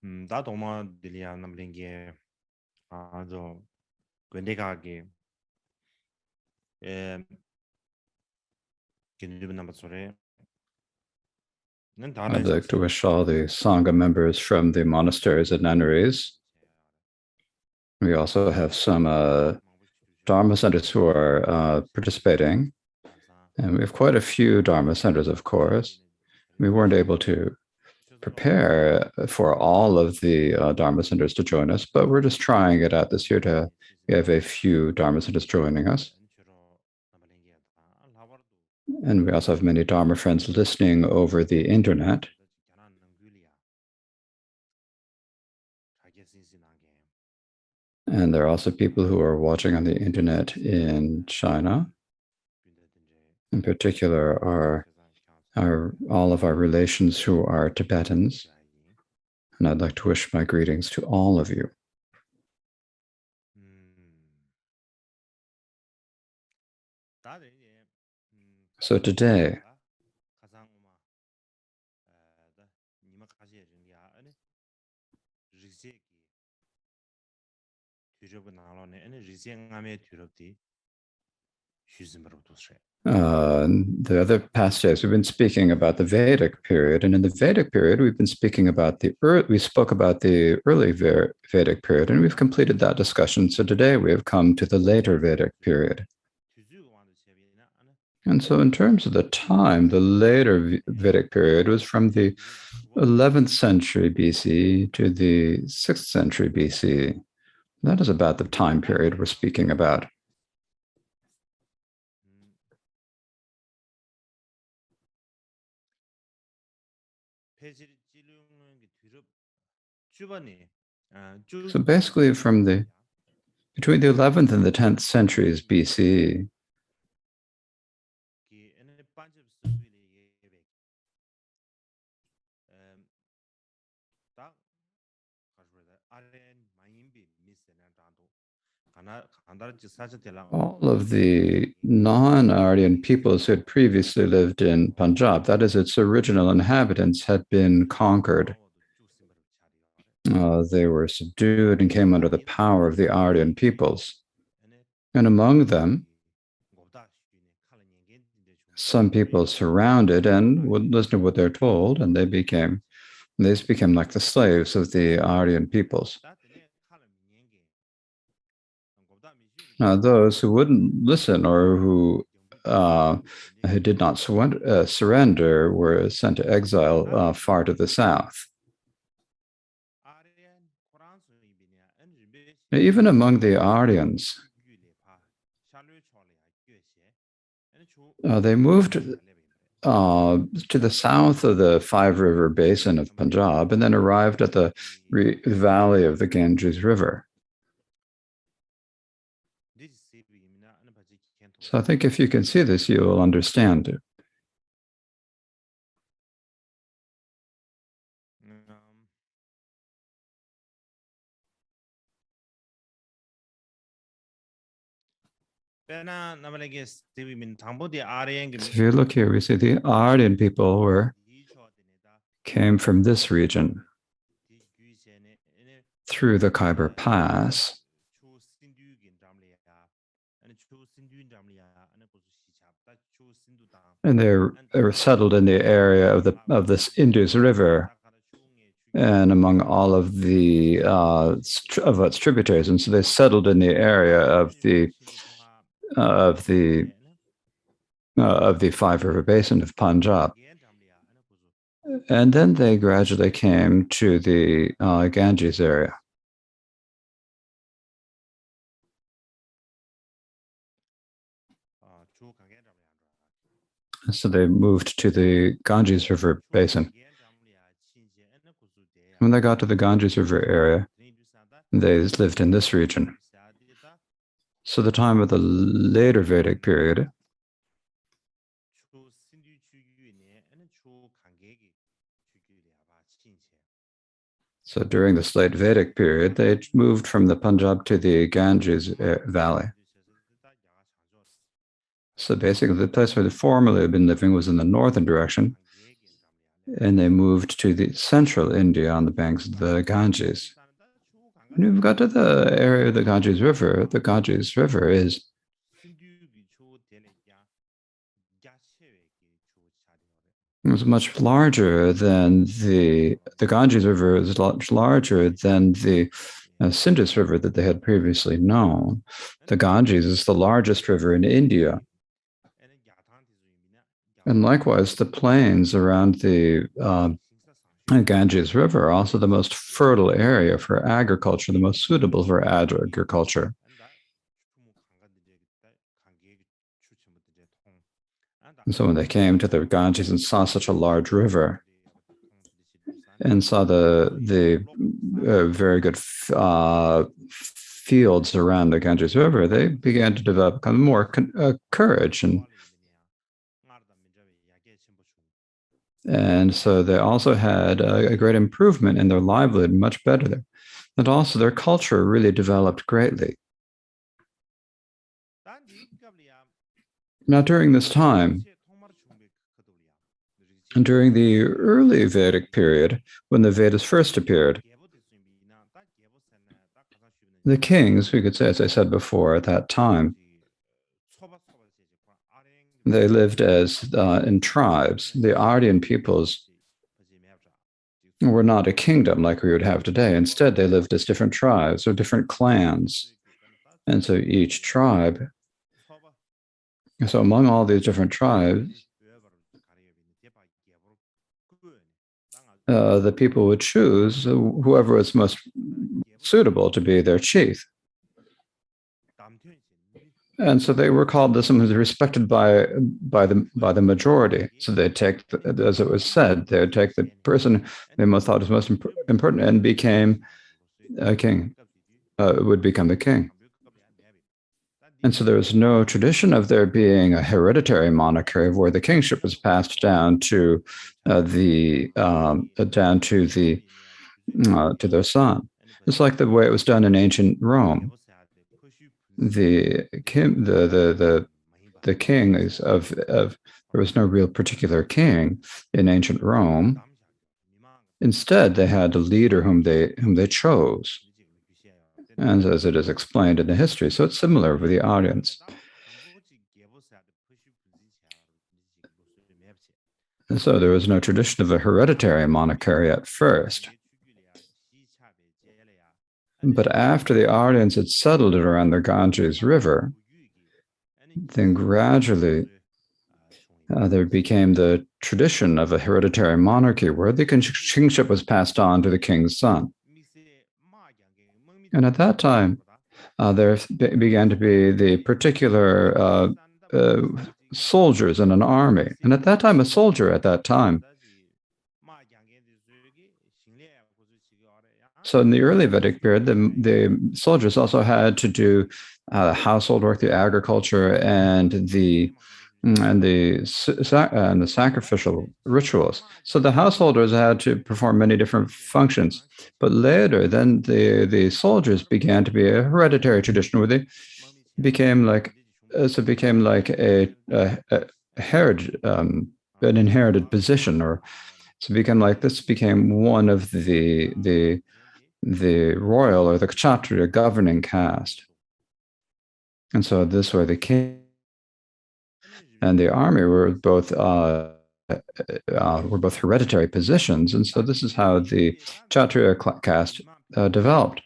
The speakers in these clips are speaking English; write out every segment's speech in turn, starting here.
Da doma dilia namlinge azo gwendegagi kinjib number sore nan I'd dana like to wish all the Sangha members from the monasteries and nunneries. We also have some Dharma centers who are participating, and we have quite a few Dharma centers, of course. We weren't able to prepare for all of the Dharma centers to join us, but we're just trying it out this year. We have a few Dharma centers joining us. And we also have many Dharma friends listening over the internet. And there are also people who are watching on the internet in China. In particular, all of our relations who are Tibetans. And I'd like to wish my greetings to all of you. So today, the other past days, we've been speaking about the Vedic period, and in the Vedic period, we spoke about the early Vedic period, and we've completed that discussion. So today we have come to the later Vedic period. And so in terms of the time, the later Vedic period was from the 11th century BC to the 6th century BC. That is about the time period we're speaking about. So basically between the 11th and the 10th centuries BC, all of the non-Aryan peoples who had previously lived in Punjab, that is, its original inhabitants, had been conquered. They were subdued and came under the power of the Aryan peoples. And among them, some people surrounded and would listen to what they're told, and these became like the slaves of the Aryan peoples. Now, those who wouldn't listen or who did not surrender were sent to exile far to the south. Even among the Aryans, they moved to the south of the Five-River Basin of Punjab and then arrived at the valley of the Ganges River. So I think if you can see this, you will understand it. So if you look here, we see the Aryan people came from this region through the Khyber Pass. And they were settled in the area of this Indus River and among all of the of its tributaries, and so they settled in the area of the Five-River Basin of Punjab. And then they gradually came to the Ganges area. So they moved to the Ganges River Basin. When they got to the Ganges River area, they lived in this region. So the time of the later Vedic period, so during this late Vedic period, they moved from the Punjab to the Ganges Valley. So basically, the place where they formerly had been living was in the northern direction, and they moved to the central India on the banks of the Ganges. When you've got to the area of the Ganges River is much larger than the Ganges River is much larger than the Sindus River that they had previously known. The Ganges is the largest river in India. And likewise, the plains around the Ganges River are also the most fertile area for agriculture, the most suitable for agriculture. And so when they came to the Ganges and saw such a large river and saw the very good fields around the Ganges River, they began to develop kind of more courage. And so they also had a great improvement in their livelihood, much better there. And also their culture really developed greatly. Now, during this time, and during the early Vedic period, when the Vedas first appeared, the kings, we could say, as I said before, at that time, they lived as in tribes. The Aryan peoples were not a kingdom like we would have today. Instead, they lived as different tribes or different clans. And so each tribe, so among all these different tribes, the people would choose whoever was most suitable to be their chief. And so they were called this someone who's respected by the majority. So they'd take, as it was said, they would take the person they most thought was most important and became a king, would become the king. And so there was no tradition of there being a hereditary monarchy where the kingship was passed down to their son. It's like the way it was done in ancient Rome. The kings of there was no real particular king in ancient Rome. Instead, they had a leader whom they chose, and as it is explained in the history. So it's similar with the Aryans. And so there was no tradition of a hereditary monarchy at first. But after the Aryans had settled it around the Ganges River, then gradually there became the tradition of a hereditary monarchy where the kingship was passed on to the king's son. And at that time, there began to be the particular soldiers in an army. And at that time, a soldier at that time. So in the early Vedic period, the soldiers also had to do household work, the agriculture, and the sacrificial rituals. So the householders had to perform many different functions. But later, then the soldiers began to be a hereditary tradition where they became like an inherited position, or so became like this became one of the royal or the kshatriya governing caste. And so this way the king and the army were both hereditary positions. And so this is how the kshatriya caste developed.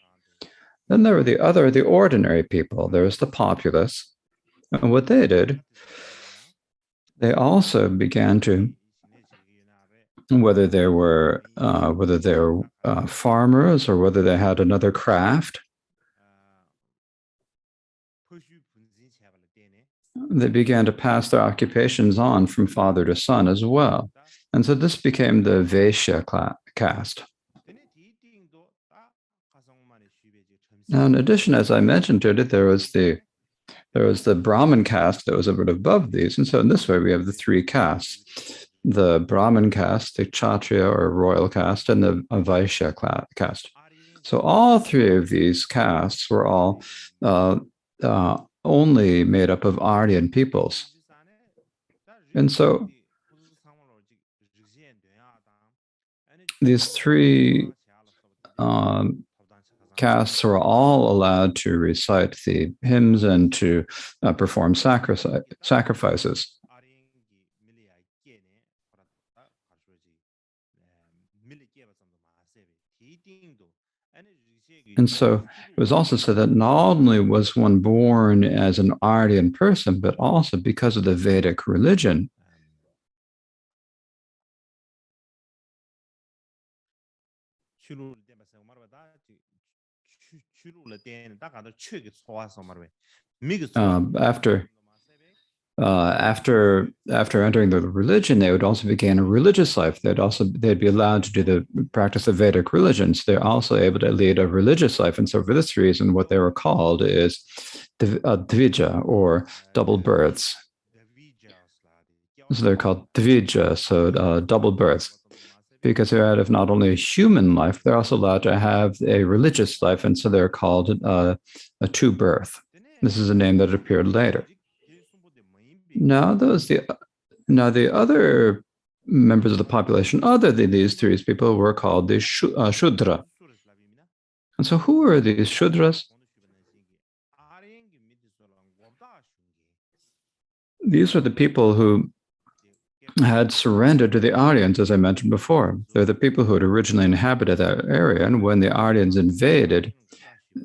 Then there were the ordinary people. There was the populace. And what they did, they also began to, whether they were farmers or whether they had another craft, they began to pass their occupations on from father to son as well. And so this became the Vaishya caste. Now, in addition, as I mentioned to it, there was the Brahmin caste that was a bit above these. And so in this way, we have the three castes: the Brahmin caste, the Kshatriya or royal caste, and the Vaishya caste. So all three of these castes were all only made up of Aryan peoples. And so these three castes were all allowed to recite the hymns and to perform sacrifices. And so it was also said that not only was one born as an Aryan person, but also because of the Vedic religion, after entering the religion, they would also begin a religious life. They'd be allowed to do the practice of Vedic religions. They're also able to lead a religious life, and so for this reason, what they were called is Dvija, or double births. So they're called Dvija, so double births, because they're out of not only a human life, they're also allowed to have a religious life, and so they're called a two birth. This is a name that appeared later. Now, the other members of the population, other than these three people, were called the Shudra. And so, who are these Shudras? These are the people who had surrendered to the Aryans, as I mentioned before. They're the people who had originally inhabited that area, and when the Aryans invaded,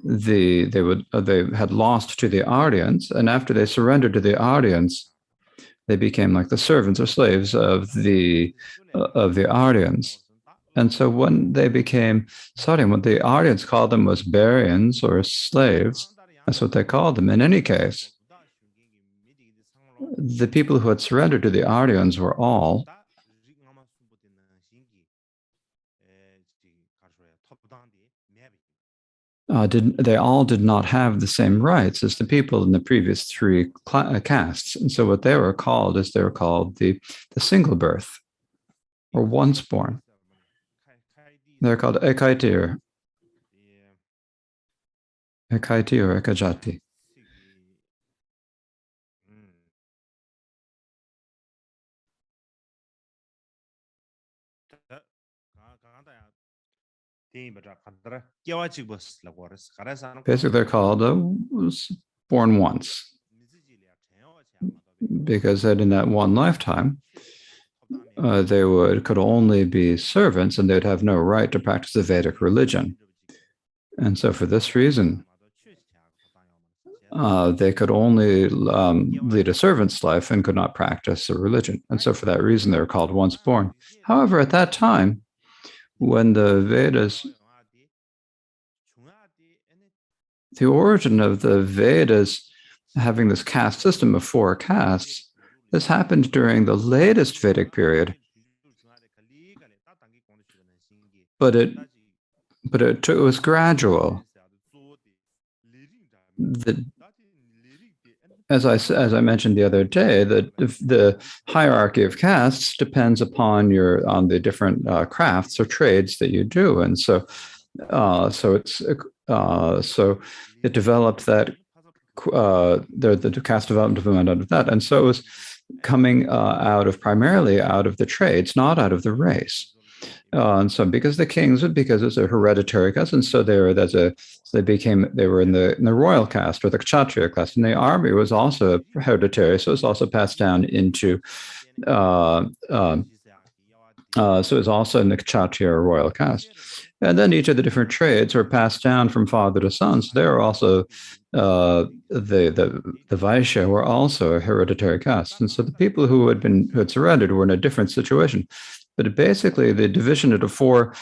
they had lost to the Aryans, and after they surrendered to the Aryans, they became like the servants or slaves of the Aryans. And so when they became Saurian, what the Aryans called them was Baryans or slaves. That's what they called them. In any case, the people who had surrendered to the Aryans were all they all did not have the same rights as the people in the previous three castes. And so what they were called the single birth, or once born. They're called Ekaiti or Ekajati. Basically, they're called born once, because that in that one lifetime, they could only be servants, and they'd have no right to practice the Vedic religion. And so, for this reason, they could only lead a servant's life and could not practice a religion. And so, for that reason, they were called once born. However, at that time, when the Vedas, the origin of the Vedas having this caste system of 4 castes, this happened during the latest Vedic period, but it was gradual. As I mentioned the other day, the hierarchy of castes depends upon the different crafts or trades that you do, and so it developed that the caste development out of that, and so it was coming primarily out of the trades, not out of the race. And so because the kings, because it's a hereditary caste, and so they were in the royal caste or the kshatriya caste, and the army was also hereditary, so it's also passed down into so it's also in the kshatriya or royal caste. And then each of the different trades were passed down from father to son. So they were also the Vaishya were also a hereditary caste, and so the people who had surrendered were in a different situation. But basically, the division into 4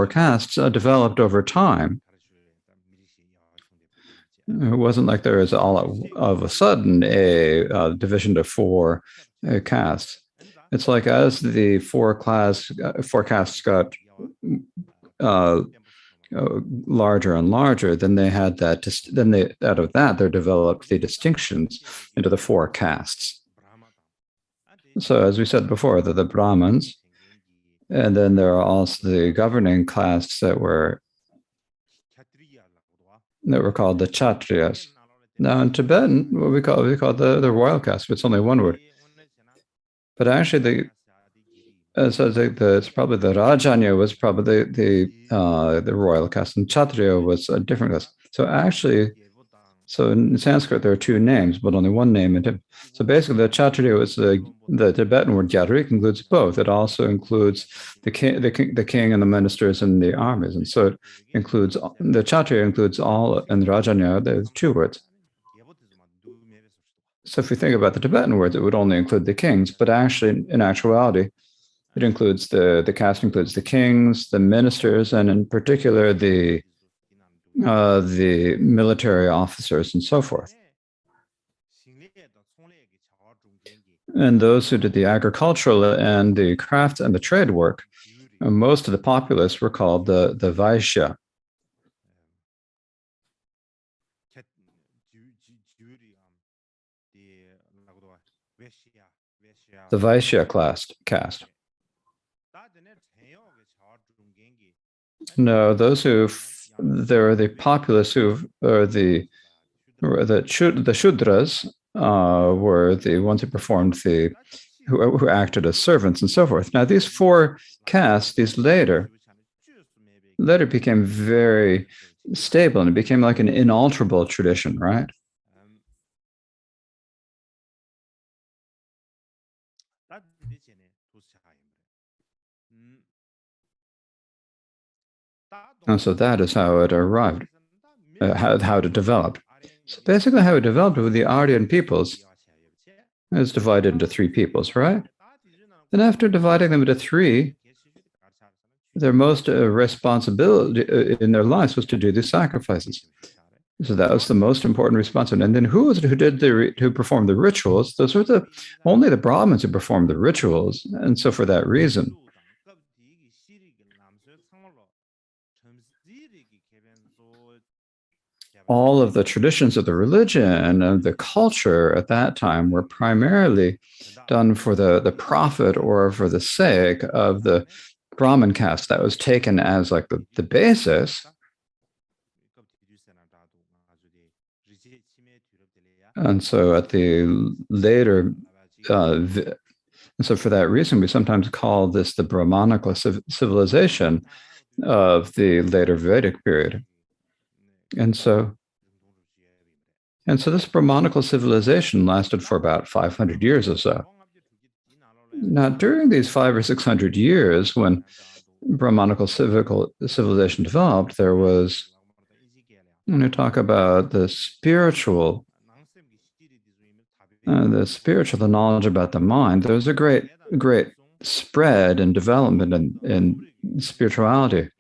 castes developed over time. It wasn't like there was all of a sudden a division to 4 castes. It's like as the 4 castes got larger and larger, then they had that. Out of that, they developed the distinctions into the 4 castes. So, as we said before, the Brahmins, and then there are also the governing castes that were called the Kshatriyas. Now, in Tibetan, what we call the royal caste, but it's only one word. But actually, So it's probably the Rajanya was probably the royal caste, and Kshatriya was a different caste. So actually, so in Sanskrit there are two names, but only one name. So basically, the Kshatriya was the Tibetan word Gyatrik includes both. It also includes the king and the ministers and the armies, and so it includes the Kshatriya includes all, and Rajanya there's two words. So if we think about the Tibetan words, it would only include the kings, but actually, in actuality, it includes the caste includes the kings, the ministers, and in particular the military officers and so forth. And those who did the agricultural and the crafts and the trade work, most of the populace were called the Vaishya. The Vaishya caste. No, those who there are the populace who are the Shudras were the ones who performed who acted as servants and so forth. Now these four castes, these later became very stable, and it became like an inalterable tradition, right? And so that is how it arrived, how it developed. So basically, how it developed with the Aryan peoples is divided into three peoples, right? And after dividing them into three, their most responsibility in their lives was to do the sacrifices. So that was the most important responsibility. And then who was it who performed the rituals? Those were only the Brahmins who performed the rituals. And so for that reason, all of the traditions of the religion and the culture at that time were primarily done for the profit or for the sake of the Brahmin caste. That was taken as like the basis. And so at the later, so for that reason, we sometimes call this the Brahmanical civilization of the later Vedic period. And so this Brahmanical civilization lasted for about 500 years or so. Now, during these 500 or 600 years, when Brahmanical civilization developed, there was, when you talk about the spiritual, the knowledge about the mind, there was a great spread and development in spirituality.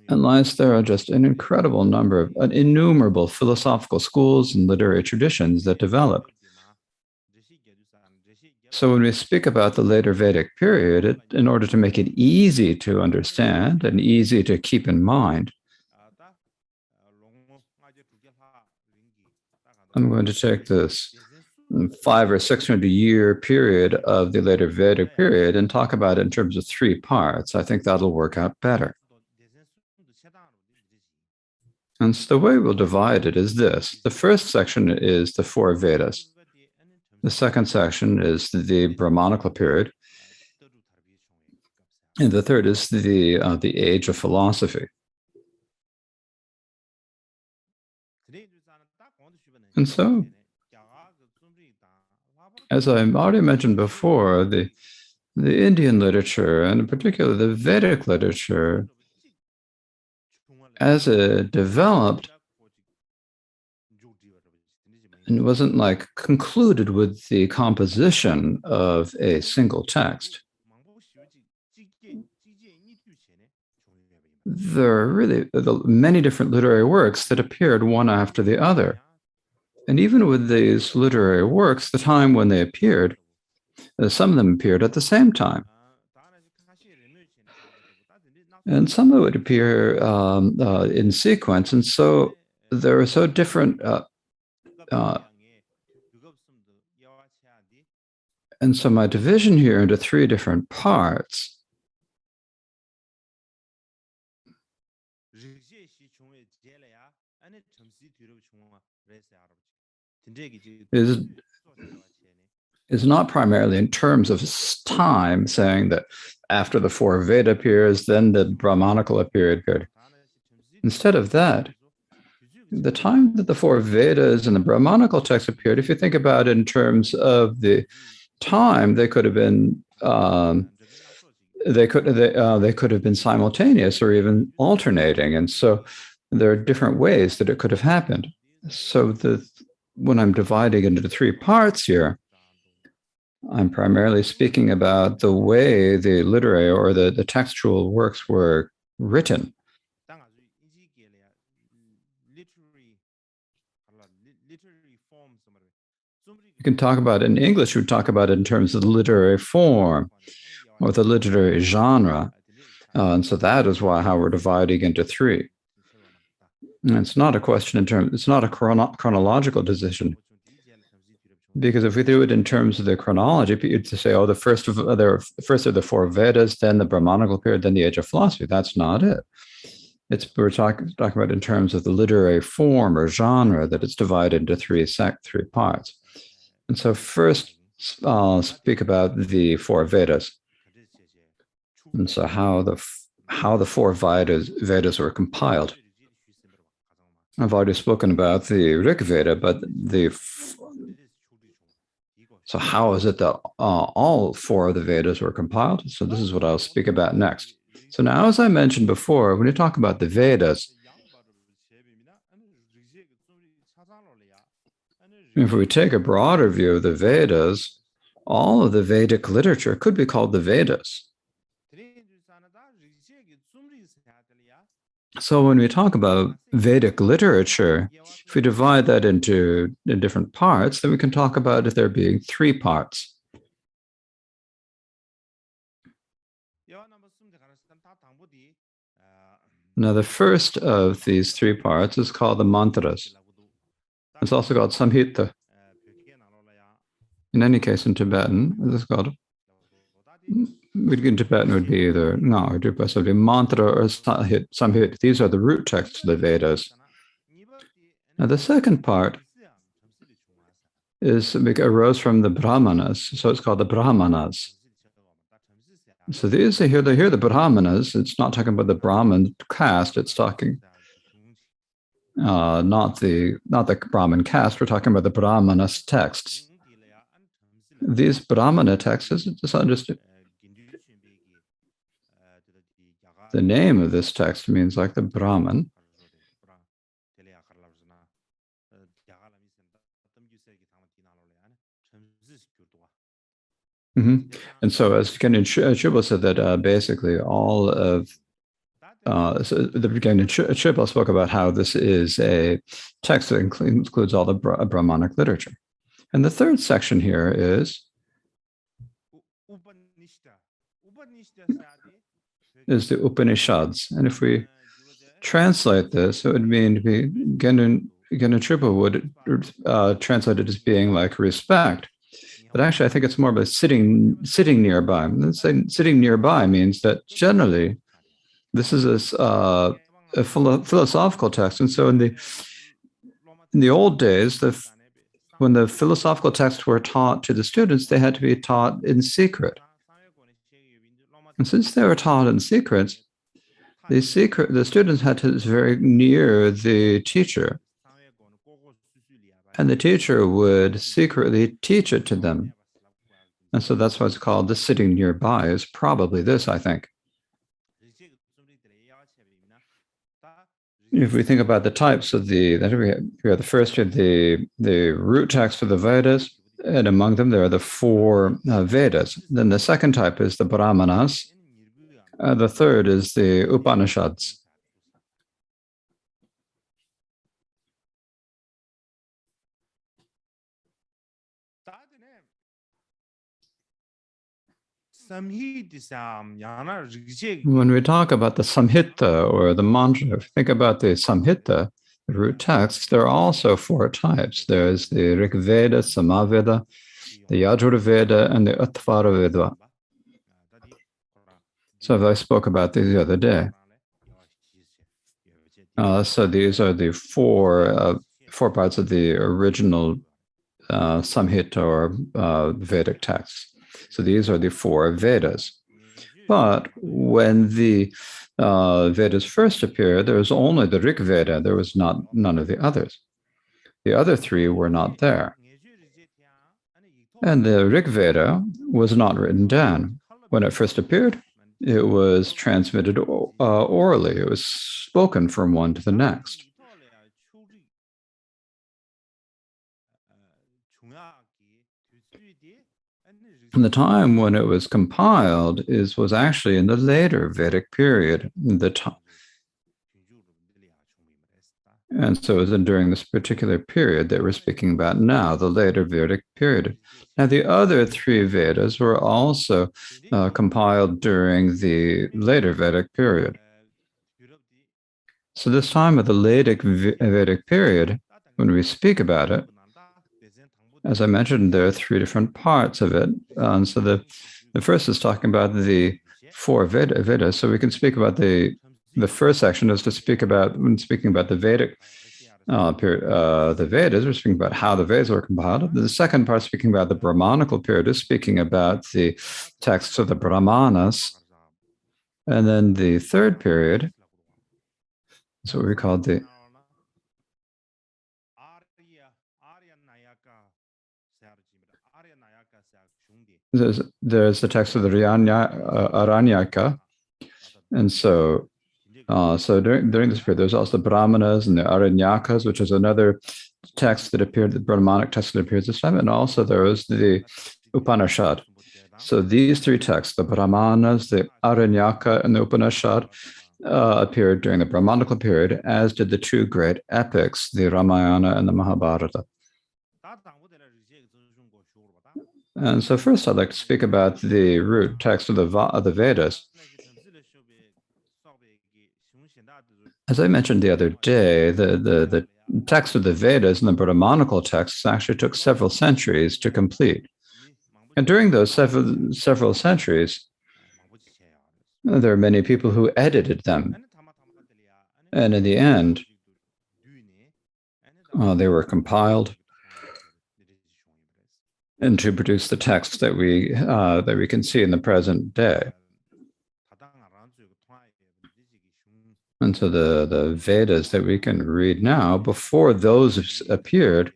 Unless there are just an incredible number of innumerable philosophical schools and literary traditions that developed. So when we speak about the later Vedic period, in order to make it easy to understand and easy to keep in mind, I'm going to take this 500 or 600 year period of the later Vedic period and talk about it in terms of three parts. I think that'll work out better. And so the way we'll divide it is this. The first section is the four Vedas. The second section is the Brahmanical period. And the third is the age of philosophy. And so, as I already mentioned before, the Indian literature, and in particular the Vedic literature, as it developed, and wasn't like concluded with the composition of a single text. There are really many different literary works that appeared one after the other. And even with these literary works, the time when they appeared, some of them appeared at the same time. And some would appear in sequence. And so they're so different. And so my division here into three different parts is not primarily in terms of time, saying that after the four Veda periods, then the Brahmanical period. Instead of that, the time that the four Vedas and the Brahmanical texts appeared, if you think about it in terms of the time, they could have been they could have been simultaneous or even alternating, and so there are different ways that it could have happened. So when I'm dividing into three parts here, I'm primarily speaking about the way the literary or the textual works were written. You can talk about it in English, you would talk about it in terms of the literary form or the literary genre. And so that is how we're dividing into three. And it's not a question it's not a chronological decision. Because if we do it in terms of the chronology, you'd say, oh, the first of the four Vedas, then the Brahmanical period, then the age of philosophy. That's not it. We're talking about in terms of the literary form or genre, that it's divided into three parts. And so first, I'll speak about the four Vedas. And so how the four Vedas were compiled. I've already spoken about the Rig Veda, but so how is it that all four of the Vedas were compiled? So this is what I'll speak about next. So now, as I mentioned before, when you talk about the Vedas, if we take a broader view of the Vedas, all of the Vedic literature could be called the Vedas. So when we talk about Vedic literature, if we divide that into different parts, then we can talk about it there being three parts. Now, the first of these three parts is called the mantras. It's also called Samhita. In any case, in Tibetan, this is called. In Tibetan would be either or would be mantra or Samhita. These are the root texts of the Vedas. Now, the second part arose from the Brahmanas, so it's called the Brahmanas. So these here the Brahmanas. It's not talking about the Brahmin caste. It's talking not the Brahmin caste. We're talking about the Brahmanas texts. These Brahmana texts, it's understood. The name of this text means like the Brahman. And so, as Genrin Chiba said, that basically all of the beginning, Chiba spoke about how this is a text that includes all the Brahmanic literature. And the third section here is the Upanishads. And if we translate this, it would mean to be Genrin Chiba would translate it as being like respect. But actually, I think it's more of a sitting nearby. Let's say sitting nearby means that generally this is a philosophical text. And so in the old days, when the philosophical texts were taught to the students, they had to be taught in secret. And since they were taught in secret, the students had to be very near the teacher. And the teacher would secretly teach it to them. And so that's why it's called the sitting nearby, is probably this, I think. If we think about the types of we have the first of the root text of the Vedas, and among them there are the four Vedas. Then the second type is the Brahmanas. The third is the Upanishads. When we talk about the Samhita or the mantra, if you think about the Samhita, the root text, there are also four types. There's the Rig Veda, Samaveda, the Yajur Veda, and the Attvara Veda. So I spoke about these the other day. So these are the four parts of the original Samhita or Vedic texts. So these are the 4 Vedas. But when the Vedas first appeared, there was only the Rig Veda. There was none of the others. The other 3 were not there. And the Rig Veda was not written down. When it first appeared, it was transmitted orally. It was spoken from one to the next. And the time when it was compiled was actually in the later Vedic period. And so it was during this particular period that we're speaking about now, the later Vedic period. Now, the other 3 Vedas were also compiled during the later Vedic period. So this time of the later Vedic period, when we speak about it, as I mentioned, there are 3 different parts of it. And so the first is talking about the 4 Vedas. So we can speak about the first section is to speak about, when speaking about the Vedic period, the Vedas, we're speaking about how the Vedas were compiled. The second part, speaking about the Brahmanical period, is speaking about the texts of the Brahmanas. And then the third period is what we call the there's the text of the Aranyaka. And so during this period, there's also the Brahmanas and the Aranyakas, which is another text that appeared, the Brahmanic text that appears this time, and also there was the Upanishad. So these 3 texts, the Brahmanas, the Aranyaka, and the Upanishad, appeared during the Brahmanical period, as did the 2 great epics, the Ramayana and the Mahabharata. And so first, I'd like to speak about the root text of the Vedas. As I mentioned the other day, the text of the Vedas and the Brahmanical texts actually took several centuries to complete. And during those several centuries, there are many people who edited them. And in the end, they were compiled and to produce the texts that we can see in the present day. And so the Vedas that we can read now, before those appeared,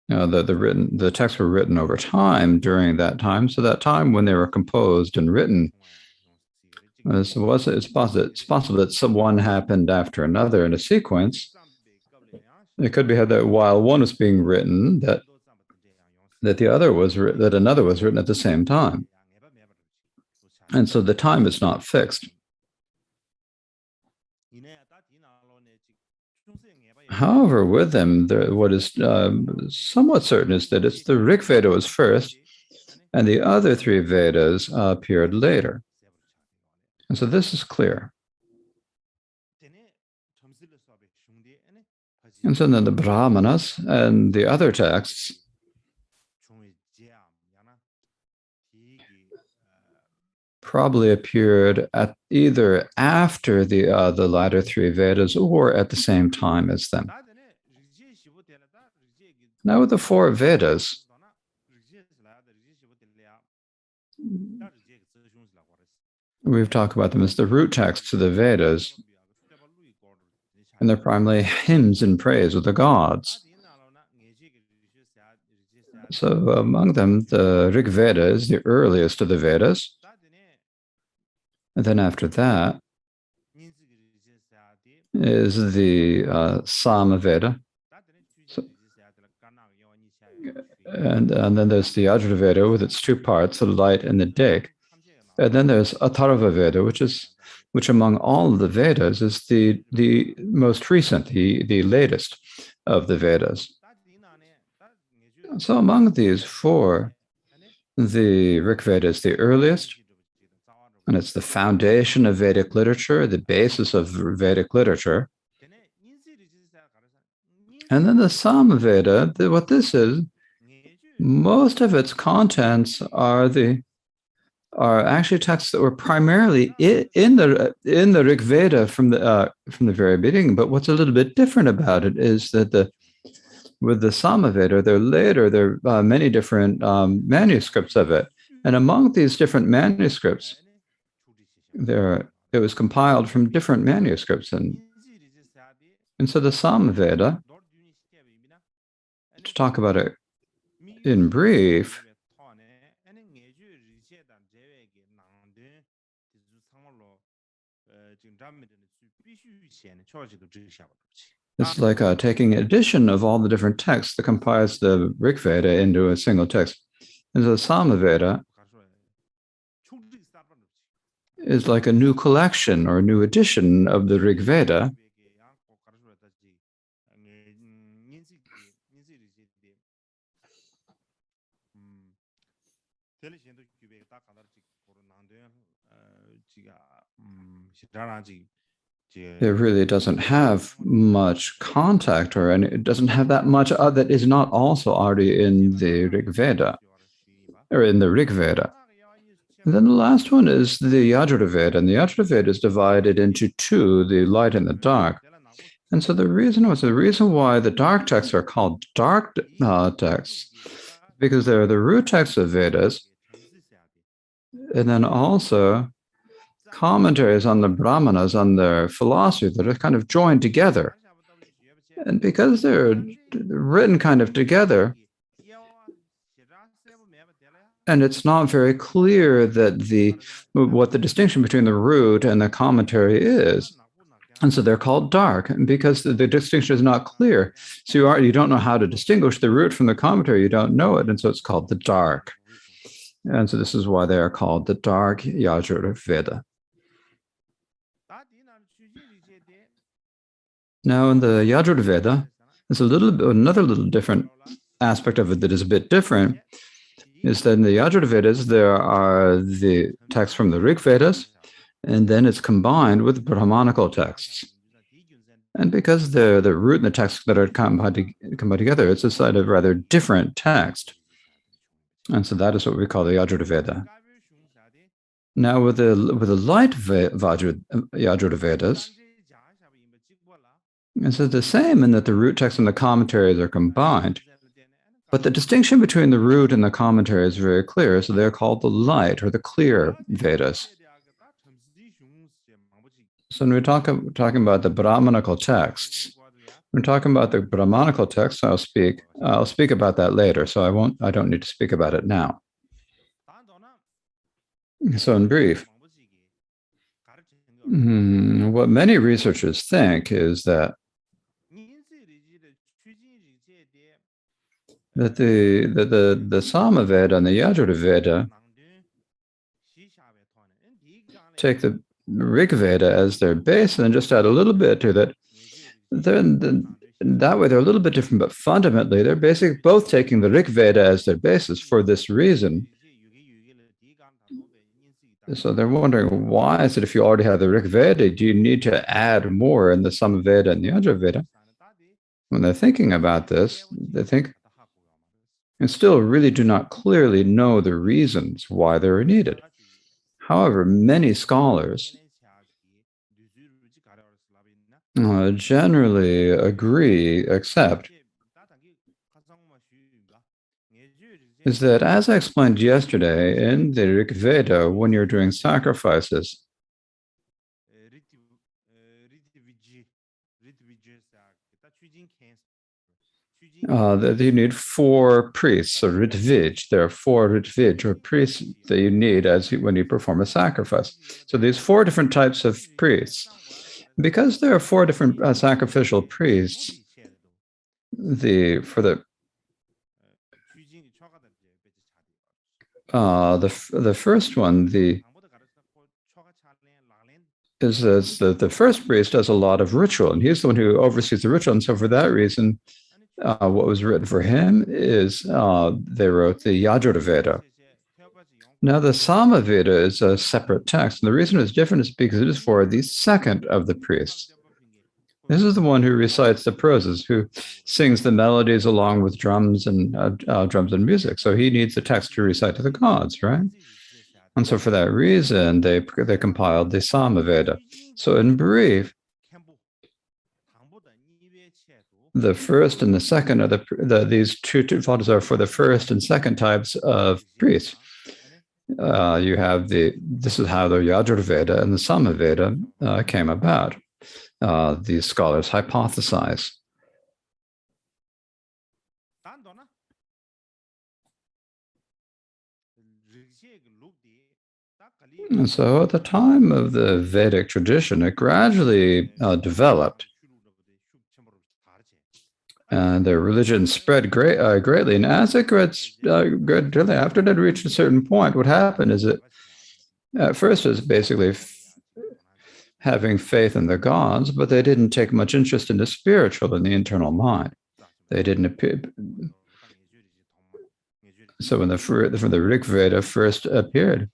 the texts were written over time during that time. So that time when they were composed and written, it's possible that one happened after another in a sequence. It could be that while one was being written, that another was written at the same time. And so the time is not fixed. However, with them, what is somewhat certain is that it's the Rig Veda was first, and the other 3 Vedas appeared later. And so this is clear. And so then the Brahmanas and the other texts probably appeared at either after the latter 3 Vedas or at the same time as them. Now with the 4 Vedas, we've talked about them as the root texts of the Vedas, and they're primarily hymns in praise of the gods. So among them, the Rig Veda is the earliest of the Vedas. And then after that is the Samaveda. And then there's the Yajur Veda with its 2 parts, the light and the day. And then there's Atharva Veda, which among all of the Vedas is the most recent, the latest of the Vedas. So among these 4, the Rig Veda is the earliest, and it's the foundation of Vedic literature, the basis of Vedic literature. And then the Samaveda, what this is, most of its contents are actually texts that were primarily in the Rig Veda from the very beginning. But what's a little bit different about it is that with the Samaveda, there are many different manuscripts of it. And among these different manuscripts, it was compiled from different manuscripts. And so the Samaveda, to talk about it in brief, it's like taking addition of all the different texts that comprise the Rig Veda into a single text. And so the Samaveda is like a new collection or a new edition of the Rig Veda. It really doesn't have much contact and it doesn't have that much that is not also already in the Rig Veda or in the Rig Veda. And then the last one is the Yajur Veda, and the Yajur Veda is divided into two, the light and the dark. And so the reason why the dark texts are called dark texts, because they're the root texts of Vedas, and then also commentaries on the Brahmanas, on their philosophy that are kind of joined together. And because they're written kind of together, and it's not very clear that what the distinction between the root and the commentary is. And so they're called dark, and because the distinction is not clear. So you don't know how to distinguish the root from the commentary, you don't know it, and so it's called the dark. And so this is why they are called the dark Yajur Veda. Now in the Yajur Veda, there's another little different aspect of it that is a bit different, is that in the Yajur Vedas, there are the texts from the Rig Vedas, and then it's combined with Brahmanical texts. And because the root and the text that are combined together, it's a sort of rather different text. And so that is what we call the Yajur Veda. Now with the light Yajur Vedas, it's the same in that the root text and the commentaries are combined. But the distinction between the root and the commentary is very clear, so they're called the light or the clear Vedas. So when we're talking about the Brahmanical texts, when we're talking about the Brahmanical texts, I'll speak about that later, so I don't need to speak about it now. So in brief, what many researchers think is that the Samaveda and the Yajur Veda take the Rig Veda as their base and just add a little bit to that. That way they're a little bit different, but fundamentally they're basically both taking the Rig Veda as their basis for this reason. So they're wondering, why is it if you already have the Rig Veda, do you need to add more in the Samaveda and the Yajur Veda? When they're thinking about this, they think, and still really do not clearly know the reasons why they're needed. However, many scholars generally accept is that, as I explained yesterday, in the Rig Veda, when you're doing sacrifices, that you need 4 priests, or ritvij. There are 4 ritvij, or priests, that you need when you perform a sacrifice. So these 4 different types of priests. Because there are 4 different sacrificial priests, the first one, the first priest does a lot of ritual, and he's the one who oversees the ritual. And so for that reason, what was written for him is they wrote the Yajur Veda. Now the Samaveda is a separate text, and the reason it's different is because it is for the second of the priests. This is the one who recites the proses, who sings the melodies along with drums and music. So he needs the text to recite to the gods, right? And so for that reason, they compiled the Samaveda. So in brief, The first and the second are these two photos are for the first and second types of priests. You have this is how the Yajurveda and the Samaveda came about. These scholars hypothesize. And so at the time of the Vedic tradition, it gradually developed, and their religion spread greatly. And as it gradually, after it had reached a certain point, what happened is that at first it was basically having faith in the gods, but they didn't take much interest in the spiritual and the internal mind. They didn't appear. So when the Rig Veda first appeared,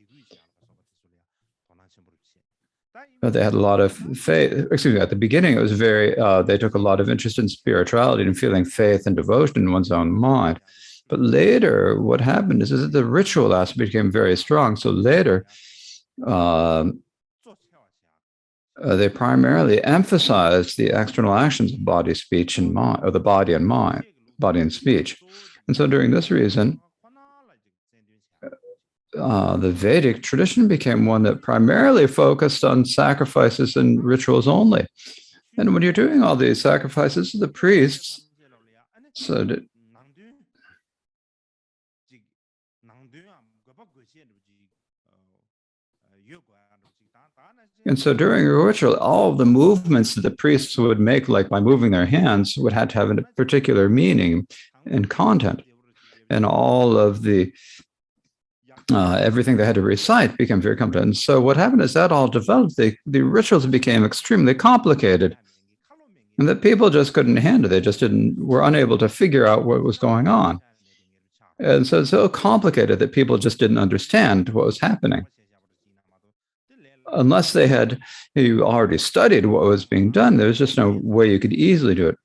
they had a lot of faith. Excuse me. At the beginning, it was very. They took a lot of interest in spirituality and feeling faith and devotion in one's own mind. But later, what happened is that the ritual aspect became very strong. So later, they primarily emphasized the external actions of body, speech, and mind, or the body and mind, body and speech. And so, during this reason, the Vedic tradition became one that primarily focused on sacrifices and rituals only. And when you're doing all these sacrifices, the priests, and so during a ritual, all of the movements that the priests would make, like by moving their hands, would have to have a particular meaning and content. And all of the everything they had to recite became very complicated. And so what happened is that all developed. The rituals became extremely complicated, and that people just couldn't handle. They just were unable to figure out what was going on. And so it's so complicated that people just didn't understand what was happening. Unless they had already studied what was being done, there was just no way you could easily do it.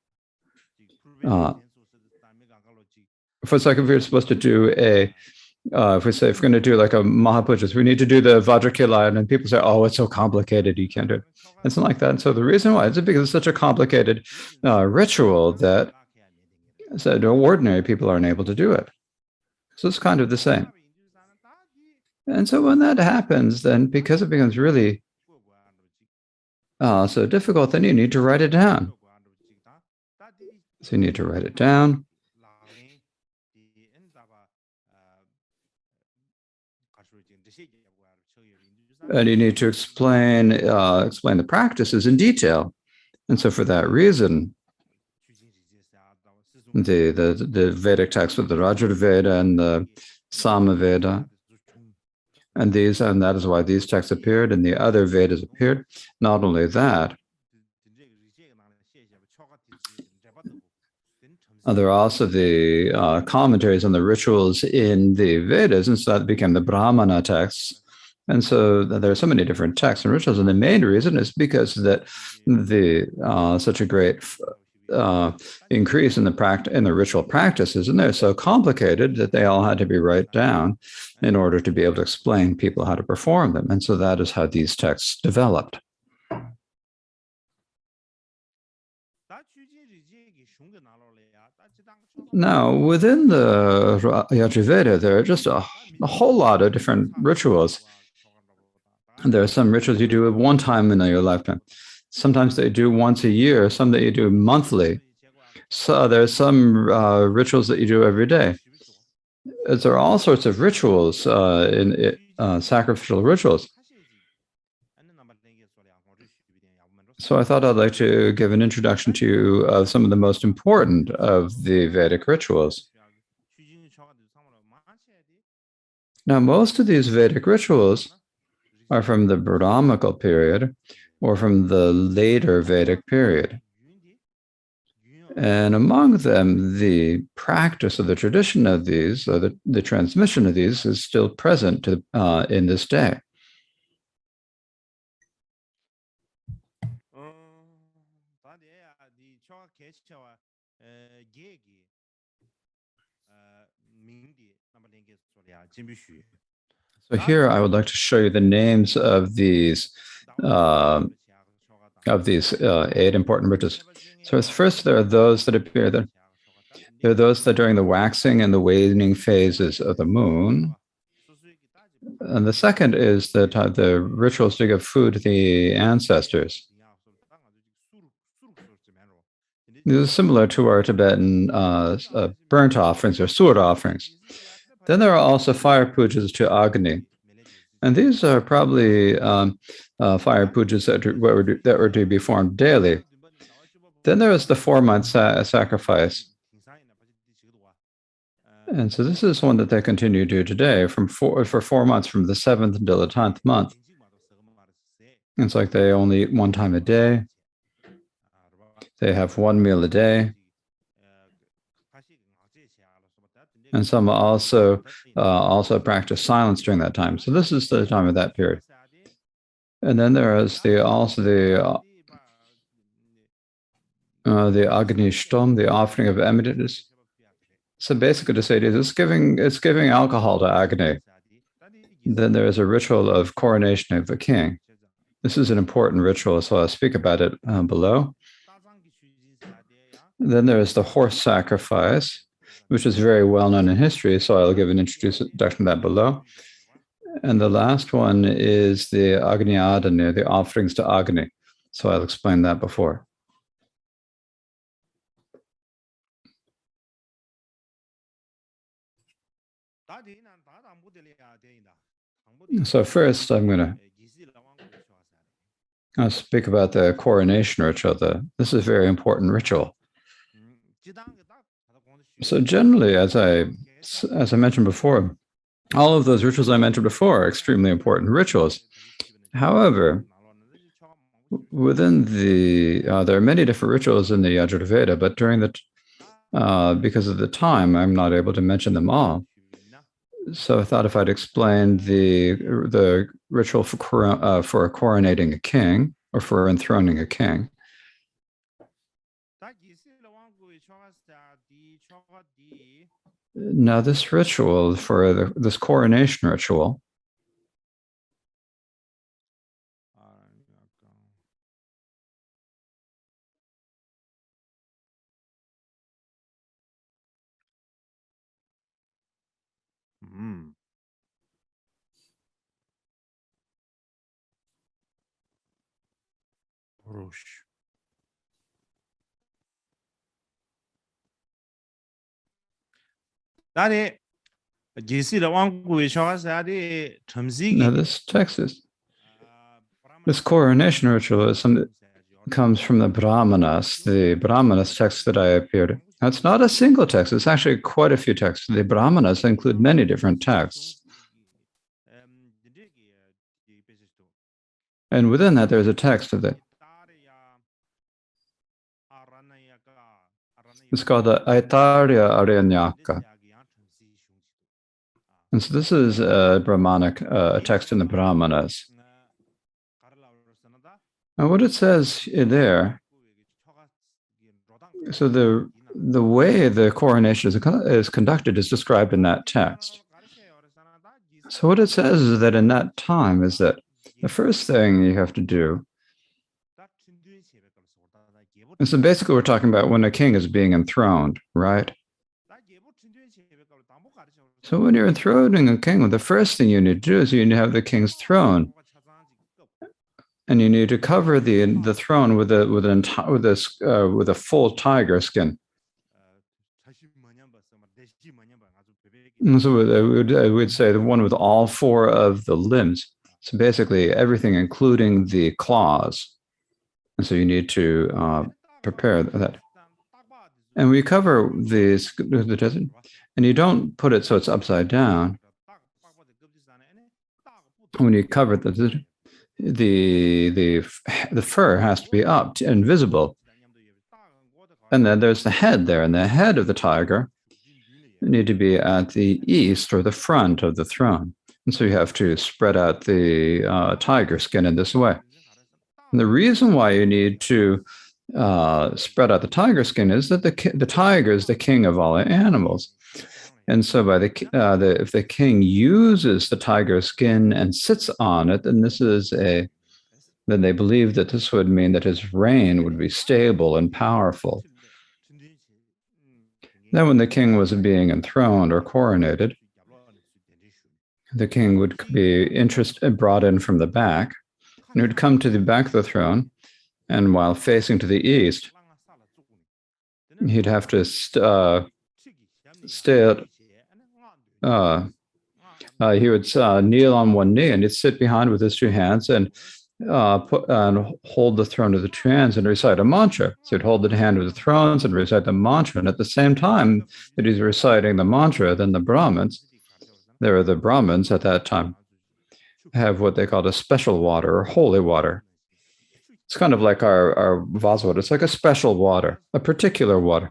For example, if you're supposed to do if we're going to do like a Mahapujas, we need to do the Vajrakila, and people say, oh, it's so complicated, you can't do it. It's not like that. And so the reason why is because it's such a complicated ritual that ordinary people aren't able to do it. So it's kind of the same. And so when that happens, then because it becomes really so difficult, then you need to write it down. So you need to write it down. And you need to explain the practices in detail. And so for that reason, the Vedic texts of the Yajurveda and the Samaveda, and that is why these texts appeared and the other Vedas appeared. Not only that, there are also the commentaries on the rituals in the Vedas, and so that became the Brahmana texts. And so there are so many different texts and rituals, and the main reason is because that such a great increase in the ritual practices, and they're so complicated that they all had to be written down in order to be able to explain people how to perform them. And so that is how these texts developed. Now, within the Yajurveda, there are just a whole lot of different rituals. There are some rituals you do one time in your lifetime. Sometimes they do once a year, some that you do monthly. So there are some rituals that you do every day. There are all sorts of rituals, sacrificial rituals. So I thought I'd like to give an introduction to you of some of the most important of the Vedic rituals. Now, most of these Vedic rituals are from the Brahmanical period or from the later Vedic period. And among them, the practice of the tradition of these, or the transmission of these, is still present in this day. So here I would like to show you the names of these 8 important rituals. So first, there are those that appear that there are those that during the waxing and the waning phases of the moon. And the second is that the rituals to give food to the ancestors. This is similar to our Tibetan burnt offerings or surat offerings. Then there are also fire pujas to Agni. And these are probably fire pujas that were to be performed daily. Then there is the 4-month sacrifice. And so this is one that they continue to do today for 4 months, from the 7th until the 10th month. It's like they only eat one time a day. They have one meal a day. And some also practice silence during that time. So this is the time of that period. And then there is the Agni Shtom, the offering of emetitus. So basically, to say it is, it's giving alcohol to Agni. Then there is a ritual of coronation of the king. This is an important ritual, so I'll speak about it below. Then there is the horse sacrifice, which is very well known in history, so I'll give an introduction to that below. And the last one is the Agni Adana, the offerings to Agni. So I'll explain that before. So first, I'm going to speak about the coronation ritual. This is a very important ritual. So generally, as I mentioned before, all of those rituals I mentioned before are extremely important rituals. However, within there are many different rituals in the Yajurveda, but because of the time, I'm not able to mention them all. So I thought if I'd explain the ritual for coronating a king or for enthroning a king. Now, this ritual for this coronation ritual, now this text this coronation ritual is something that comes from the Brahmanas text that I appeared. Now, it's not a single text, it's actually quite a few texts. The Brahmanas include many different texts. And within that, there's a text of it. It's called the Aitarya Aranyaka. And so this is a Brahmanic text in the Brahmanas. And what it says there, so the way the coronation is conducted is described in that text. So what it says is that in that time is that the first thing you have to do, and so basically we're talking about when a king is being enthroned, right? So when you're enthroning a king, the first thing you need to do is you need to have the king's throne, and you need to cover the throne with a full tiger skin. And so I would say the one with all 4 of the limbs. So basically everything, including the claws. And so you need to prepare that. And we cover the desert. And you don't put it so it's upside down. When you cover the fur has to be up and visible. And then there's the head there, and the head of the tiger need to be at the east or the front of the throne. And so you have to spread out the tiger skin in this way. And the reason why you need to spread out the tiger skin is that the tiger is the king of all animals. And so if the king uses the tiger skin and sits on it, then this is then they believed that this would mean that his reign would be stable and powerful. Then when the king was being enthroned or coronated, the king would be brought in from the back, and he would come to the back of the throne, and while facing to the east, he'd have to he would kneel on one knee, and he'd sit behind with his two hands and hold the throne with the two hands and recite a mantra. So he'd hold the hand of the thrones and recite the mantra. And at the same time that he's reciting the mantra, then the Brahmins at that time, have what they called a special water or holy water. It's kind of like our vase water. It's like a special water, a particular water,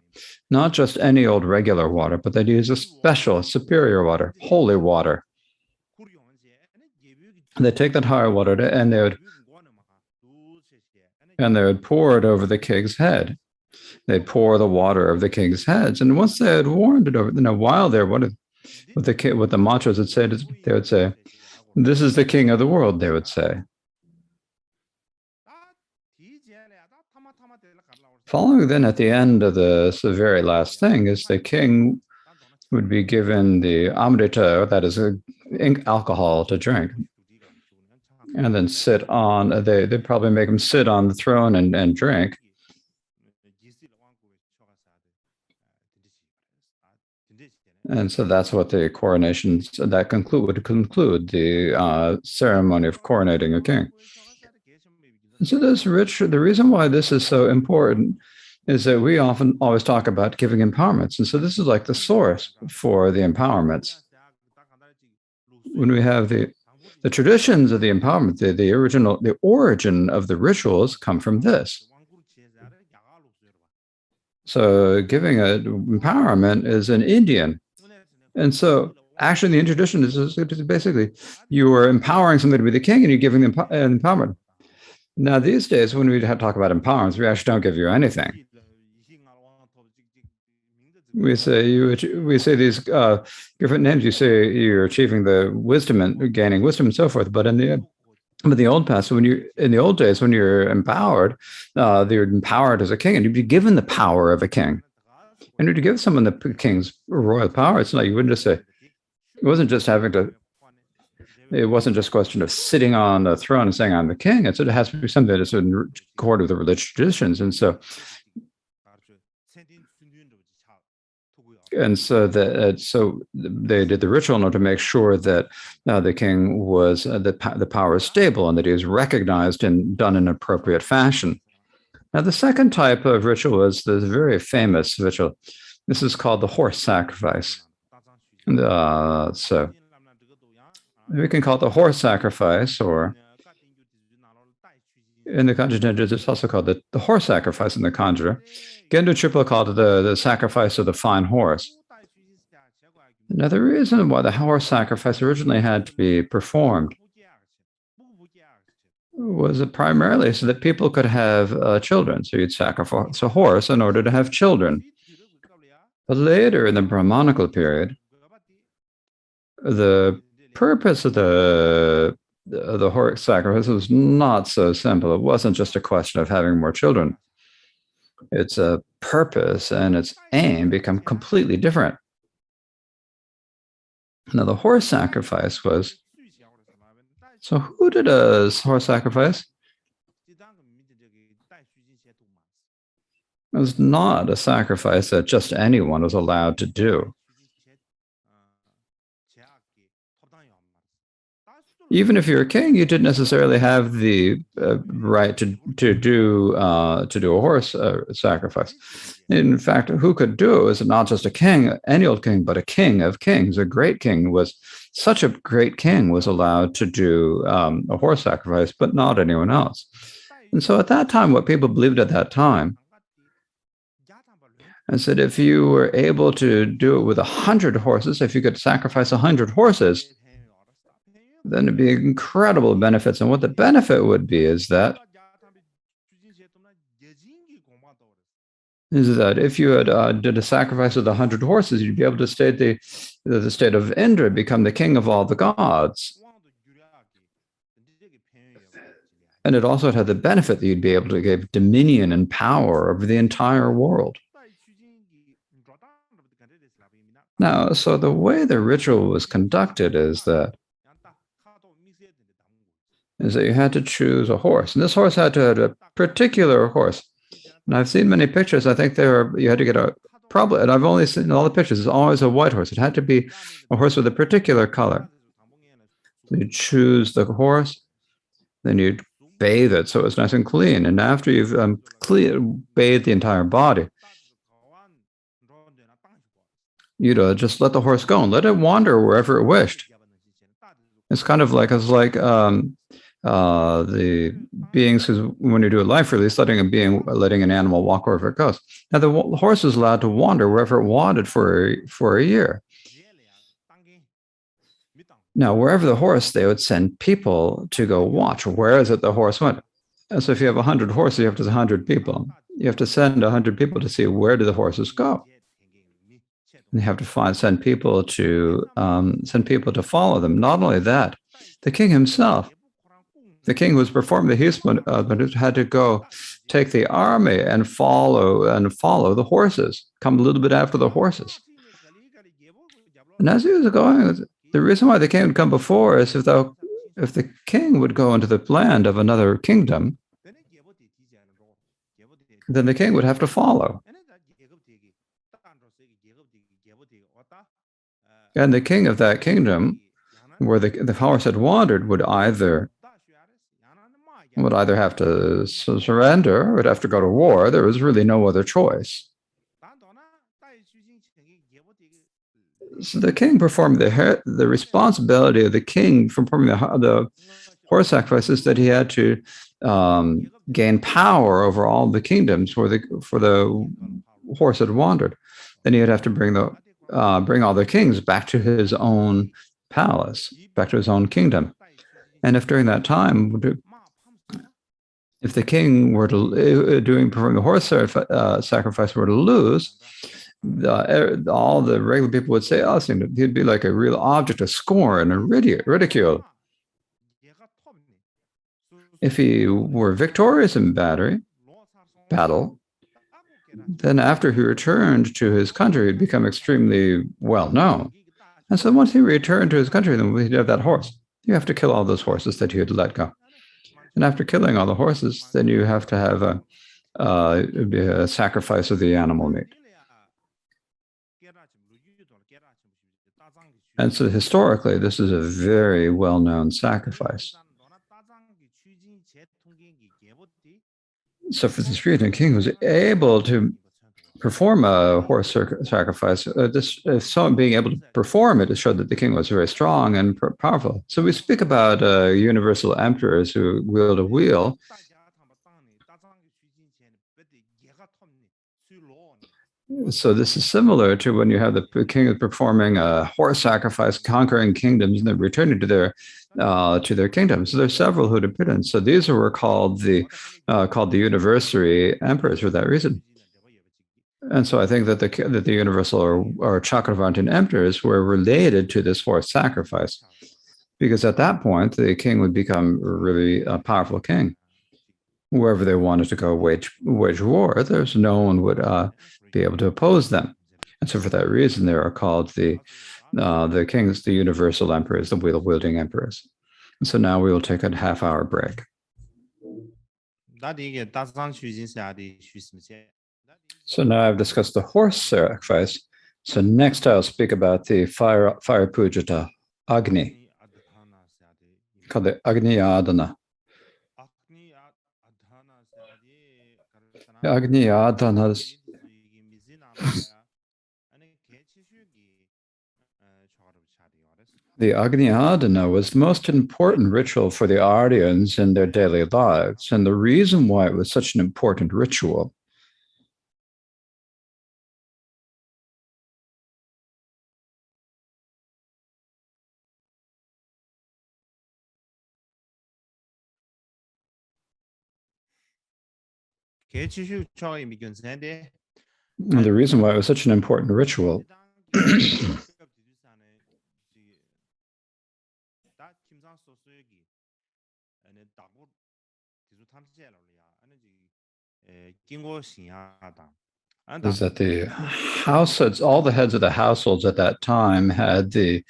not just any old regular water, but they'd use a special, superior water, holy water. And they take that higher water and they would pour it over the king's head. They'd pour the water over the king's heads, and once they had warmed it over, while they're what the mantras would say, they would say, "This is the king of the world." They would say. Following then at the end of the very last thing is the king would be given the amrita, that is alcohol to drink, and then sit on, they'd probably make him sit on the throne and drink. And so that's what the coronations, would conclude the ceremony of coronating a king. So the reason why this is so important is that we always talk about giving empowerments. And so this is like the source for the empowerments. When we have the traditions of the empowerment, the origin of the rituals come from this. So giving empowerment is an Indian. And so actually the tradition is basically you are empowering somebody to be the king and you're giving them empowerment. Now, these days, when we talk about empowerments, we actually don't give you anything. We say these different names. You say you're achieving the wisdom and gaining wisdom and so forth. But in the old past, in the old days, when you're empowered, you're empowered as a king, and you'd be given the power of a king. And to give someone the king's royal power, it's not, you wouldn't just say, it wasn't just it wasn't just a question of sitting on the throne and saying, "I'm the king." It has to be something that's in accord with the religious traditions. And so they did the ritual in order to make sure that the king was, the power is stable and that he is recognized and done in an appropriate fashion. Now, the second type of ritual is the very famous ritual. This is called the horse sacrifice. So we can call it the horse sacrifice, or in the Kanji Ninjas, it's also called the horse sacrifice in the Kanji. Gendo Tripla called it the sacrifice of the fine horse. Now, the reason why the horse sacrifice originally had to be performed was primarily so that people could have children. So you'd sacrifice a horse in order to have children. But later in the Brahmanical period, the purpose of the horse sacrifice was not so simple. It wasn't just a question of having more children. Its purpose and its aim become completely different. Now, the horse sacrifice was, so who did a horse sacrifice? It was not a sacrifice that just anyone was allowed to do. Even if you're a king, you didn't necessarily have the right to do a horse sacrifice. In fact, who could do it was not just a king, any old king, but a king of kings. A great king was such a great king was allowed to do a horse sacrifice, but not anyone else. And so at that time, what people believed at that time, I said, if you were able to do it with 100 horses, if you could sacrifice 100 horses, then it'd be incredible benefits. And what the benefit would be is that if you had did a sacrifice of 100 horses, you'd be able to stay the state of Indra, become the king of all the gods. And it also had the benefit that you'd be able to give dominion and power over the entire world. Now, so the way the ritual was conducted is that you had to choose a horse, and this horse had to have a particular horse. And I've seen many pictures. I think you had to get a probably, and I've only seen all the pictures. It's always a white horse. It had to be a horse with a particular color. So you choose the horse, then you'd bathe it so it's nice and clean. And after you've bathed the entire body, you'd just let the horse go and let it wander wherever it wished. It's kind of like the beings who, when you do a life release, letting an animal walk wherever it goes. Now the horse is allowed to wander wherever it wanted for a year. Now, wherever the horse, they would send people to go watch. Where is it the horse went? And so if you have 100 horses, you have to 100 people. You have to send 100 people to see where do the horses go. And you have to send people to follow them. Not only that, the king himself, the king who was performing the Husband, had to go take the army and follow the horses, come a little bit after the horses. And as he was going, the reason why the king would come before is if the king would go into the land of another kingdom, then the king would have to follow. And the king of that kingdom, where the horse had wandered, would either have to surrender or would have to go to war. There was really no other choice. So the king performed the responsibility of the king from performing the horse sacrifices, that he had to gain power over all the kingdoms for the horse had wandered. Then he'd have to bring all the kings back to his own palace, back to his own kingdom. And if during that time, if the king were to perform the horse sacrifice were to lose, all the regular people would say, "Oh, he'd be like a real object of scorn and ridicule." If he were victorious in battle, then after he returned to his country, he'd become extremely well known. And so once he returned to his country, then he'd have that horse. You have to kill all those horses that you had let go. And after killing all the horses, then you have to have a sacrifice of the animal meat. And so historically, this is a very well-known sacrifice. So for this reason, the king was able to perform a horse sacrifice. Someone being able to perform it showed that the king was very strong and powerful. So we speak about universal emperors who wield a wheel. So this is similar to when you have the king performing a horse sacrifice, conquering kingdoms, and then returning to their kingdom. So there's several who depend. So these were called the universary emperors for that reason. And so I think that the universal or Chakravartin emperors were related to this horse sacrifice, because at that point the king would become really a powerful king. Wherever they wanted to go wage war, there's no one would be able to oppose them. And so for that reason, they are called the kings, the universal emperors, the wheel-wielding emperors. And so now we will take a half-hour break. So now I've discussed the horse sacrifice. So next I'll speak about the fire pujata, Agni, called the Agni Adana. Agni Adana's The Agni Adana was the most important ritual for the Aryans in their daily lives, and the reason why it was such an important ritual and the reason why it was such an important ritual is that the households, all the heads of the households at that time had the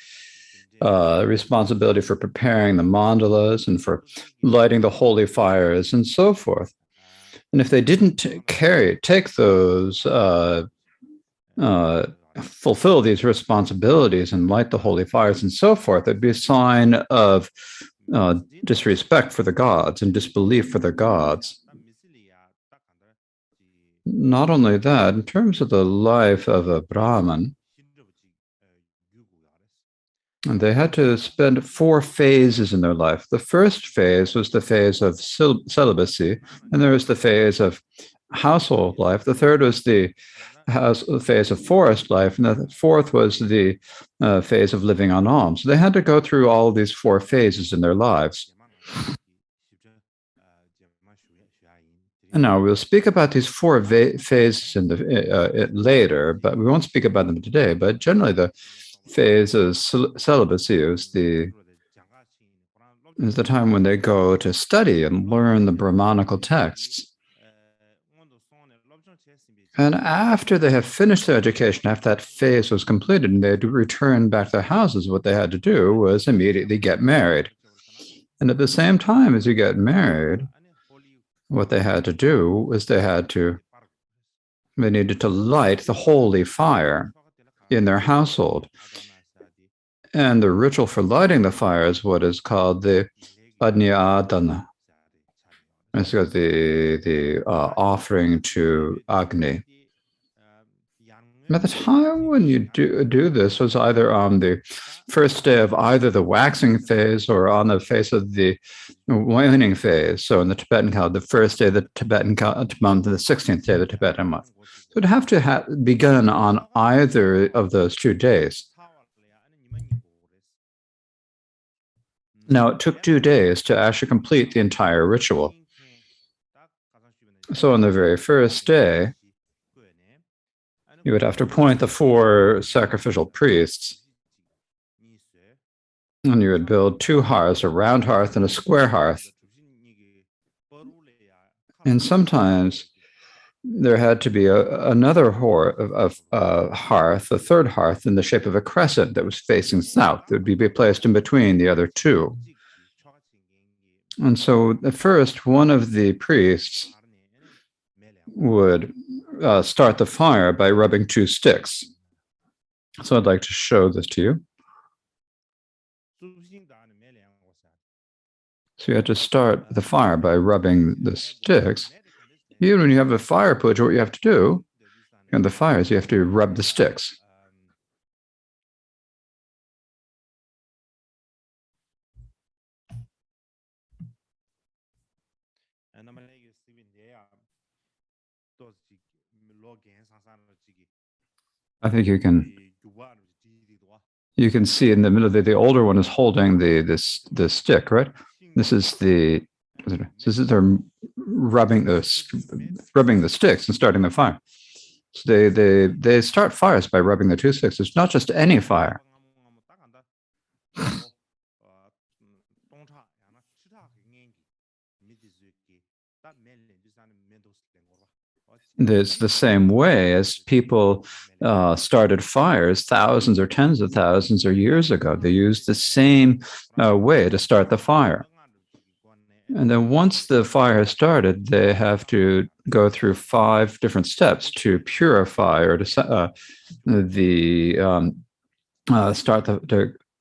responsibility for preparing the mandalas and for lighting the holy fires and so forth. And if they didn't take those, fulfill these responsibilities and light the holy fires and so forth, it'd be a sign of disrespect for the gods and disbelief for the gods. Not only that, in terms of the life of a Brahmin, they had to spend 4 phases in their life. The first phase was the phase of celibacy, and there was the phase of household life. The third was the phase of forest life, and the fourth was the phase of living on alms. So they had to go through all these 4 phases in their lives. And now we'll speak about these 4 phases in the later, but we won't speak about them today. But generally, the phase of celibacy is the time when they go to study and learn the Brahmanical texts. And after they have finished their education, after that phase was completed and they had to return back to their houses, what they had to do was immediately get married. And at the same time as you get married, what they had to do was they needed to light the holy fire in their household. And the ritual for lighting the fire is what is called the Adnyadana. It's got the offering to Agni. At the time when you do this was either on the first day of either the waxing phase or on the phase of the waning phase. So in the Tibetan calendar, the first day of the Tibetan month and the 16th day of the Tibetan month. So it'd have to begin on either of those 2 days. Now, it took 2 days to actually complete the entire ritual. So on the very first day, you would have to appoint the 4 sacrificial priests. And you would build 2 hearths, a round hearth and a square hearth. And sometimes there had to be another hearth, a third hearth in the shape of a crescent that was facing south. That would be placed in between the other 2. And so at first, one of the priests would start the fire by rubbing 2 sticks. So I'd like to show this to you. So you have to start the fire by rubbing the sticks. Even when you have a fire puja, what you have to do in the fires, you have to rub the sticks. I think you can see in the middle of the older one is holding the stick, right? This is they're rubbing the sticks and starting the fire. So they start fires by rubbing the 2 sticks. It's not just any fire. It's the same way as people started fires thousands or tens of thousands or years ago. They used the same way to start the fire. And then once the fire has started, they have to go through 5 different steps to purify or to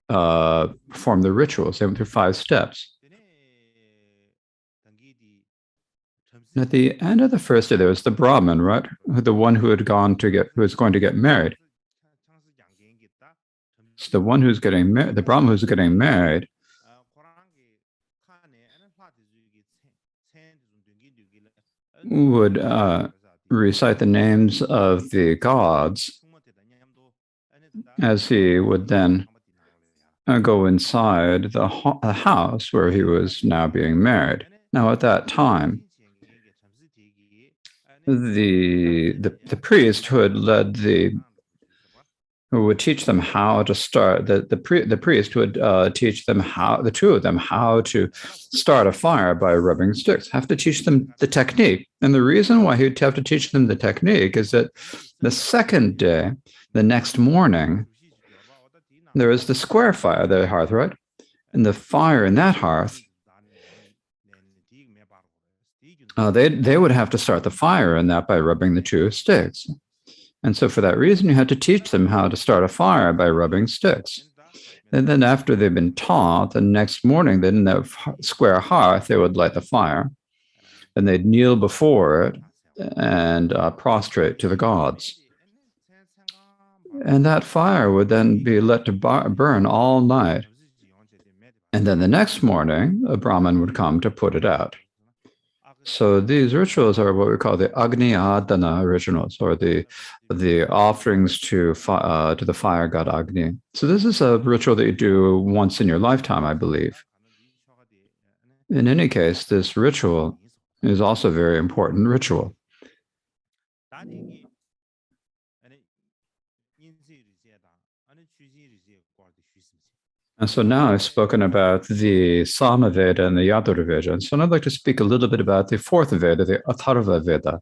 perform the rituals. They went through 5 steps. And at the end of the first day, there was the Brahmin, right? The one who was going to get married. So the one who's getting married, the Brahmin who's getting married, would recite the names of the gods as he would then go inside the house where he was now being married. Now, at that time, the priest who had led the who would teach them how to start. The priest would teach them how, the two of them, how to start a fire by rubbing sticks. Have to teach them the technique. And the reason why he'd have to teach them the technique is that the second day, the next morning, there is the square fire, the hearth, right? And the fire in that hearth, they would have to start the fire in that by rubbing the two sticks. And so for that reason, you had to teach them how to start a fire by rubbing sticks. And then after they've been taught, the next morning, then in that square hearth, they would light the fire. And they'd kneel before it and prostrate to the gods. And that fire would then be let to burn all night. And then the next morning, a Brahmin would come to put it out. So these rituals are what we call the Agni Adana rituals, or the offerings to the fire god Agni. So this is a ritual that you do once in your lifetime, I believe. In any case, this ritual is also a very important ritual. And so now I've spoken about the Samaveda and the Yajurveda. And so I'd like to speak a little bit about the fourth Veda, the Atharva Veda.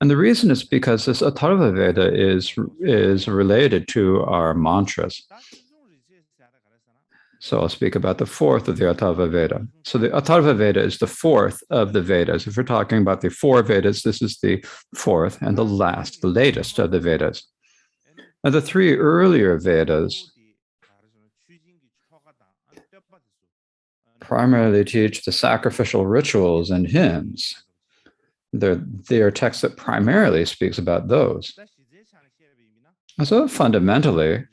And the reason is because this Atharva Veda is related to our mantras. So I'll speak about the fourth of the Atharva Veda. So the Atharva Veda is the fourth of the Vedas. If we're talking about the four Vedas, this is the fourth and the last, the latest of the Vedas. Now, the three earlier Vedas primarily teach the sacrificial rituals and hymns. They are texts that primarily speaks about those. So fundamentally,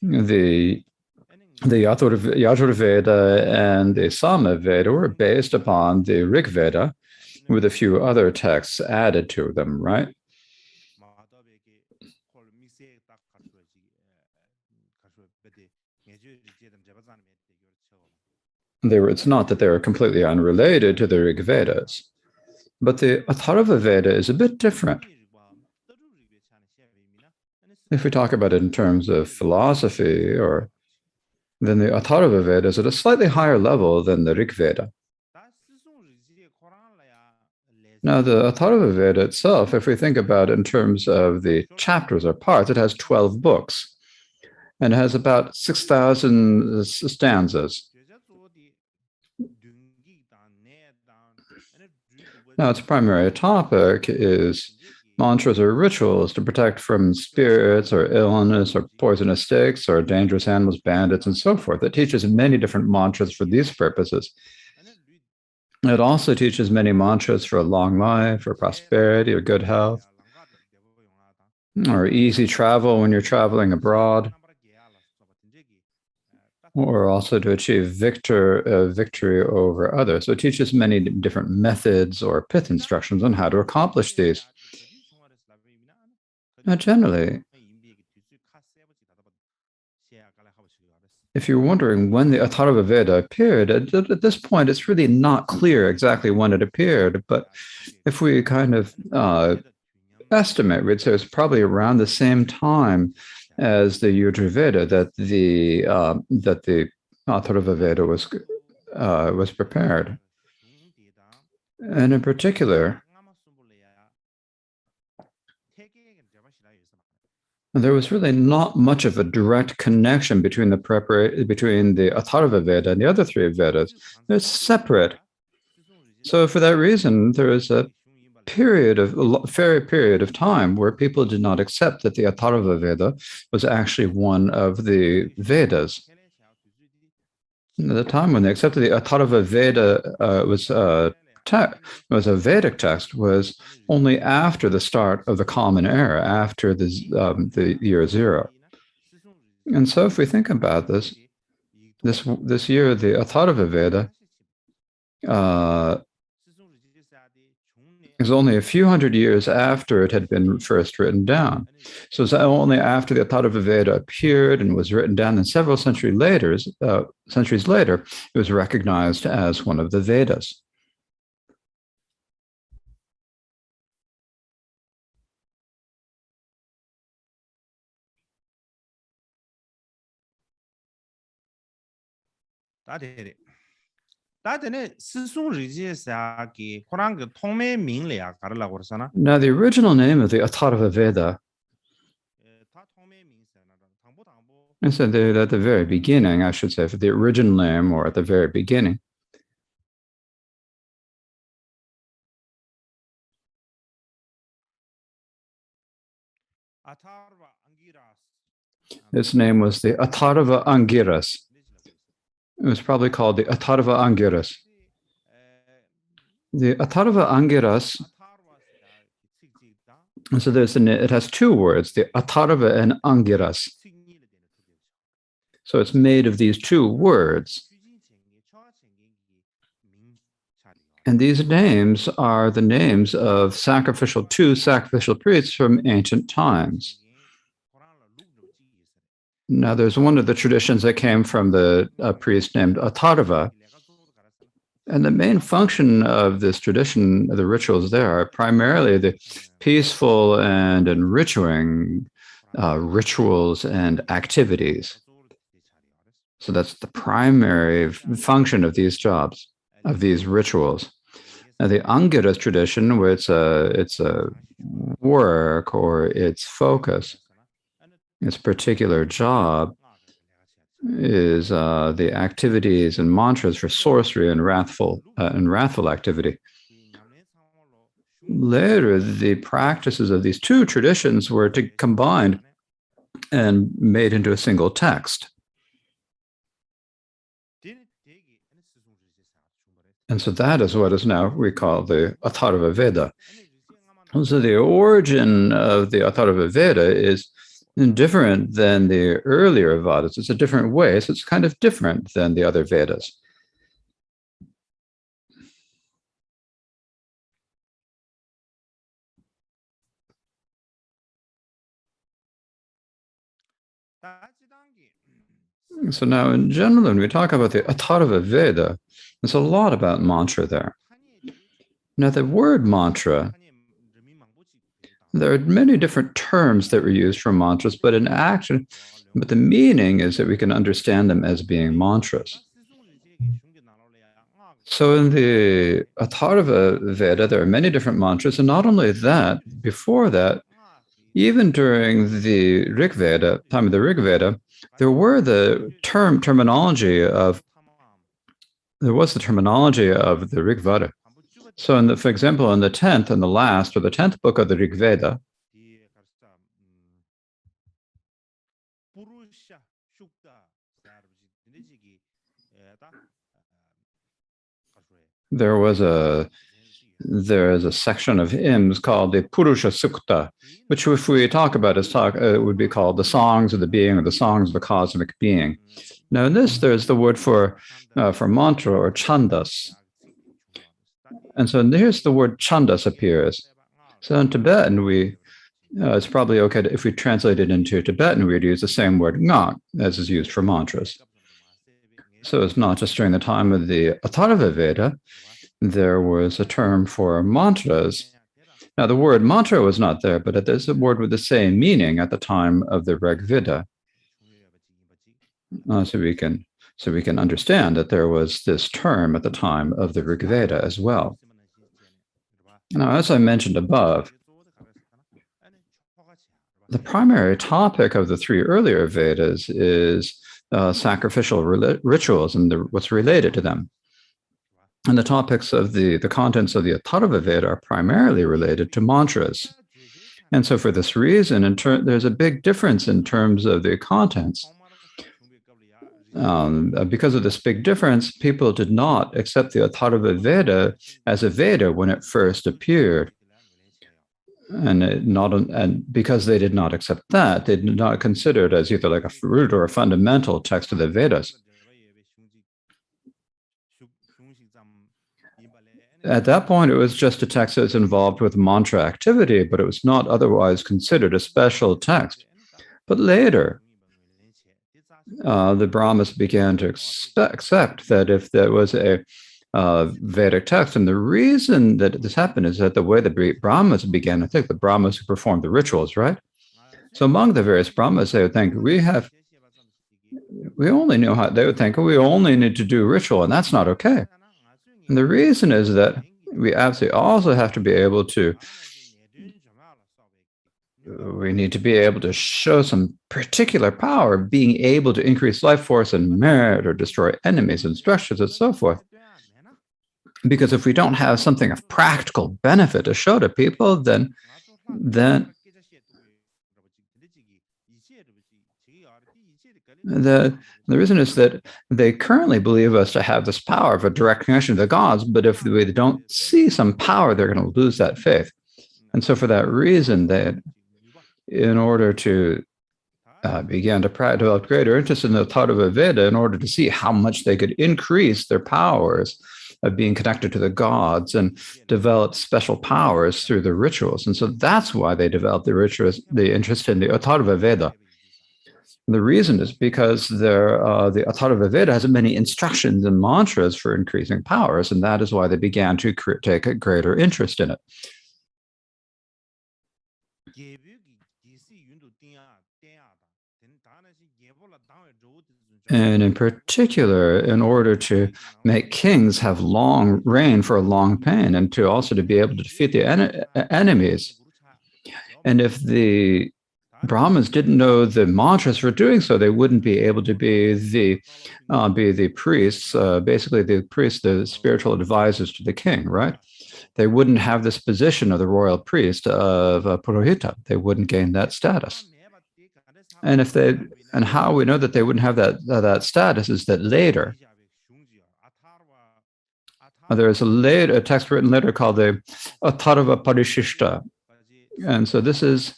the Yajurveda and the Samaveda were based upon the Rig Veda, with a few other texts added to them, right? It's not that they are completely unrelated to the Rig Vedas, but the Atharva Veda is a bit different. If we talk about it in terms of philosophy, then the Atharva Veda is at a slightly higher level than the Rig Veda. Now, the Atharva Veda itself, if we think about it in terms of the chapters or parts, it has 12 books and it has about 6,000 stanzas. Now, its primary topic is mantras or rituals to protect from spirits or illness or poisonous snakes or dangerous animals, bandits, and so forth. It teaches many different mantras for these purposes. It also teaches many mantras for a long life, or prosperity, or good health, or easy travel when you're traveling abroad, or also to achieve victory over others. So it teaches many different methods or pith instructions on how to accomplish these. Now, generally, if you're wondering when the Atharva Veda appeared, at this point, it's really not clear exactly when it appeared. But if we kind of estimate, we'd say it's probably around the same time as the Yajurveda that the Atharva Veda was prepared. And in particular, there was really not much of a direct connection between the Atharva Veda and the other three Vedas. They're separate. So for that reason, there is a period of time where people did not accept that the Atharva Veda was actually one of the Vedas. The time when they accepted the Atharva Veda was a Vedic text was only after the start of the Common Era, after the year zero. And so if we think about this year, the Atharva Veda is only a few hundred years after it had been first written down. So it's only after the Atharva Veda appeared and was written down, and several centuries later, it was recognized as one of the Vedas. 다들 다들 스승 리지에서기 호랑 그 통매 명례야 가르라고 그러잖아. Now, the original name of the Atharva Veda 다 통매 명세나 당보 is at the very beginning, I should say, for the original name or at the very beginning. 아타르바 안기라스. Its name was the Atharva Angiras. It was probably called the Atharva Angiras. The Atharva Angiras, so it has two words, the Atharva and Angiras. So it's made of these two words. And these names are the names of two sacrificial priests from ancient times. Now, there's one of the traditions that came from the priest named Atharva. And the main function of this tradition, the rituals there, are primarily the peaceful and enriching rituals and activities. So that's the primary function of these jobs, of these rituals. Now, the Angiras tradition, where it's a work or its focus, its particular job is the activities and mantras for sorcery and wrathful activity. Later, the practices of these two traditions were combined and made into a single text. And so that is what is now we call the Atharva Veda. So the origin of the Atharva Veda is different than the earlier Vedas. It's a different way, so it's kind of different than the other Vedas. So now, in general, when we talk about the Atharva Veda, there's a lot about mantra there. Now, the word mantra, there are many different terms that were used for mantras, but the meaning is that we can understand them as being mantras. So in the Atharva Veda, there are many different mantras, and not only that, before that, even during the Rig Veda, time of the Rig Veda, there was the terminology of the Rig Veda. So, for example, in the 10th and the last, or the 10th book of the Rig Veda, there is a section of hymns called the Purusha Sukta, which, if we talk about it would be called the songs of the being or the songs of the cosmic being. Now, in this, there's the word for mantra or chandas. And so here's the word chandas appears. So in Tibetan, it's probably okay if we translate it into Tibetan, we'd use the same word ngak as is used for mantras. So it's not just during the time of the Atharva Veda, there was a term for mantras. Now, the word mantra was not there, but there's a word with the same meaning at the time of the Rig Veda. So we can understand that there was this term at the time of the Rig Veda as well. Now, as I mentioned above, the primary topic of the three earlier Vedas is sacrificial rituals and what's related to them. And the topics of the contents of the Atharva Veda are primarily related to mantras. And so for this reason, there's a big difference in terms of the contents. Because of this big difference, people did not accept the Atharva Veda as a Veda when it first appeared. And because they did not accept that, they did not consider it as either like a root or a fundamental text of the Vedas. At that point, it was just a text that was involved with mantra activity, but it was not otherwise considered a special text. But later, the Brahmas began to accept that if there was a Vedic text, and the reason that this happened is that the way the Brahmas began, I think the Brahmas who performed the rituals, right? So among the various Brahmas, they would think, we only know how they would think, oh, we only need to do ritual, and that's not okay. And the reason is that we absolutely also have to be able to, we need to be able to show some particular power, being able to increase life force and merit or destroy enemies and structures and so forth. Because if we don't have something of practical benefit to show to people, then the reason is that they currently believe us to have this power of a direct connection to the gods, but if they don't see some power, they're going to lose that faith. And so for that reason, they, in order to began to develop greater interest in the Atharva Veda, in order to see how much they could increase their powers of being connected to the gods and develop special powers through the rituals. And so that's why they developed the rituals, the interest in the Atharva Veda. The reason is because the Atharva Veda has many instructions and mantras for increasing powers, and that is why they began to take a greater interest in it. And in particular, in order to make kings have long reign for a long pain, and to also to be able to defeat the enemies. And if the Brahmins didn't know the mantras for doing so, they wouldn't be able to be the priests, basically the priests, the spiritual advisors to the king, right? They wouldn't have this position of the royal priest of Purohita. They wouldn't gain that status. And if they, and how we know that they wouldn't have that status is that later, there is a text written later called the Atharva Parishishta. And so this is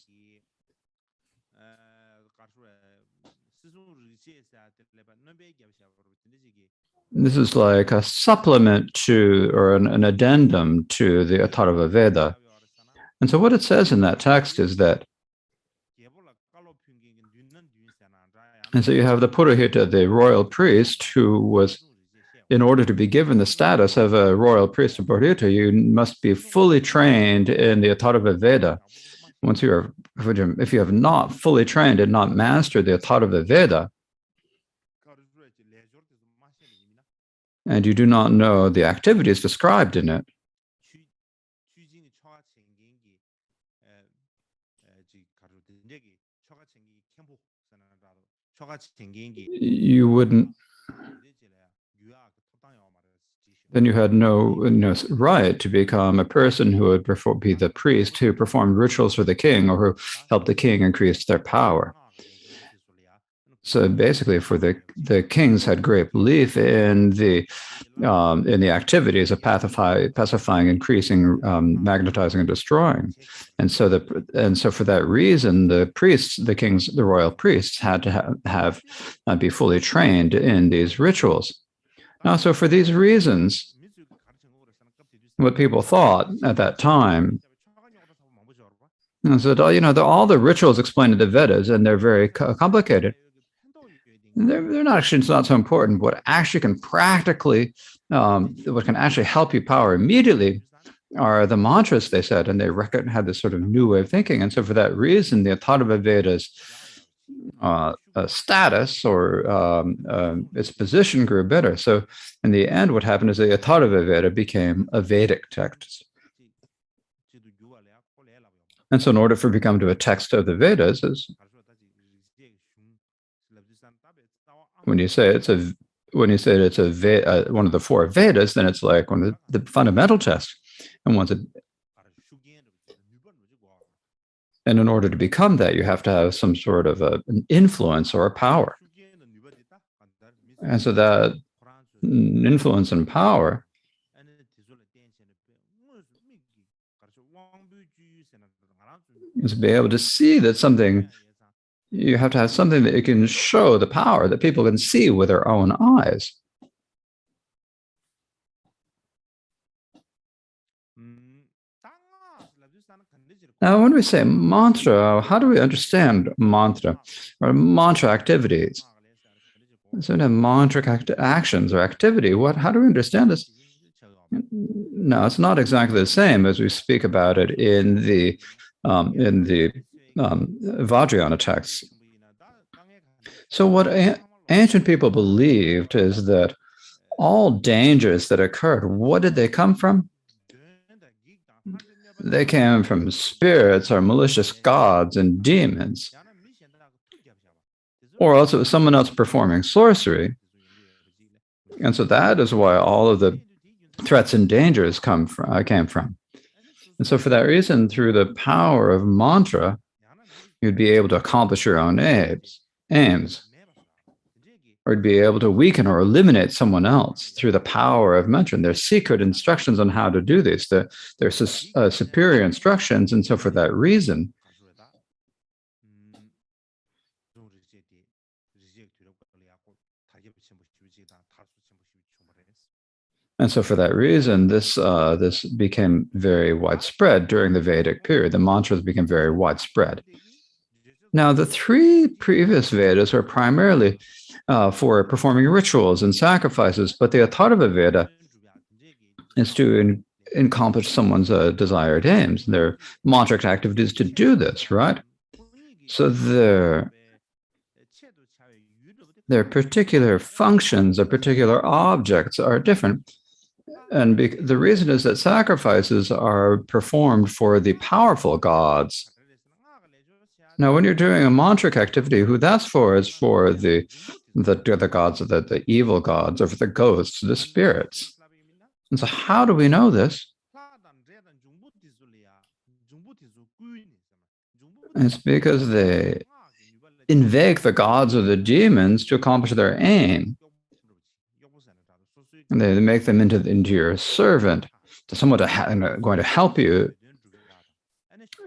like a supplement to, or an addendum to the Atharva Veda. And so what it says in that text is that, and so you have the Purohita, the royal priest, who was, in order to be given the status of a royal priest of Purohita, you must be fully trained in the Atharva Veda. Once you are, if you have not fully trained and not mastered the Atharva Veda, and you do not know the activities described in it, you wouldn't, then you had no right to become a person who would be the priest who performed rituals for the king or who helped the king increase their power. So basically, for the kings had great belief in the activities of pacifying, increasing, magnetizing, and destroying, and so for that reason, the priests, the kings, the royal priests, had to be fully trained in these rituals. Now, so for these reasons, what people thought at that time, and so all the rituals explained in the Vedas, and they're very complicated. They're not actually, it's not so important. What actually can practically, what can actually help you power immediately are the mantras, they said, and they had this sort of new way of thinking. And so for that reason, the Atharva Veda's status or its position grew better. So in the end, what happened is the Atharva Veda became a Vedic text. And so in order for it to become a text of the Vedas, when you say it's one of the four Vedas, then it's like one of the fundamental texts. And in order to become that, you have to have some sort of an influence or a power. And so that influence and power is to be able to see that something, you have to have something that you can show the power that people can see with their own eyes. Now, when we say mantra, how do we understand mantra or mantra activities? So, mantra actions or activity. How do we understand this? No, it's not exactly the same as we speak about it in the Vajrayana texts. So, what ancient people believed is that all dangers that occurred, what did they come from? They came from spirits or malicious gods and demons, or else it was someone else performing sorcery. And so that is why all of the threats and dangers came from. And so for that reason, through the power of mantra, you'd be able to accomplish your own aims, or you'd be able to weaken or eliminate someone else through the power of mantra. And there's secret instructions on how to do this. There's superior instructions. And so for that reason, this became very widespread during the Vedic period. The mantras became very widespread. Now, the three previous Vedas were primarily for performing rituals and sacrifices, but the Atharva Veda is to accomplish someone's desired aims. Their mantric activities to do this, right? So their particular functions, their particular objects are different. And the reason is that sacrifices are performed for the powerful gods. Now, when you're doing a mantric activity, who that's for is for the gods, the evil gods, or for the ghosts, the spirits. And so how do we know this? It's because they invoke the gods or the demons to accomplish their aim. And they make them into your servant, to someone going to help you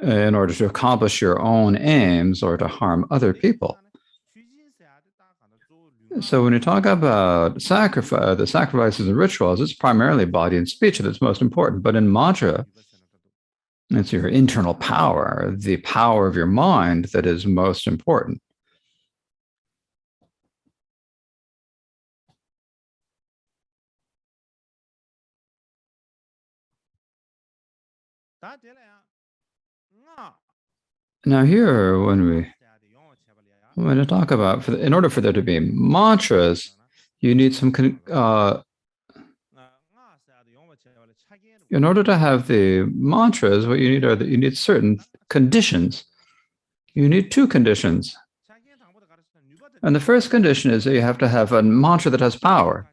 in order to accomplish your own aims or to harm other people. So when you talk about the sacrifices and rituals, it's primarily body and speech that's most important. But in mantra, it's your internal power, the power of your mind that is most important. Now here, when I talk about, in order for there to be mantras, you need some, in order to have the mantras, what you need are you need certain conditions. You need two conditions. And the first condition is that you have to have a mantra that has power.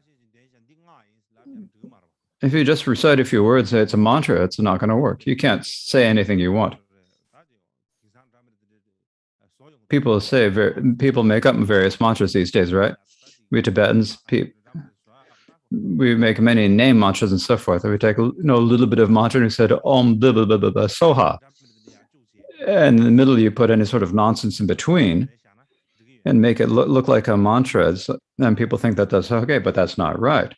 If you just recite a few words, say it's a mantra, it's not going to work. You can't say anything you want. People make up various mantras these days, right? We Tibetans, we make many name mantras and so forth. We take a little bit of mantra and we said Om blah, blah, blah, blah, blah, Soha. And in the middle, you put any sort of nonsense in between and make it look like a mantra. And people think that that's okay, but that's not right.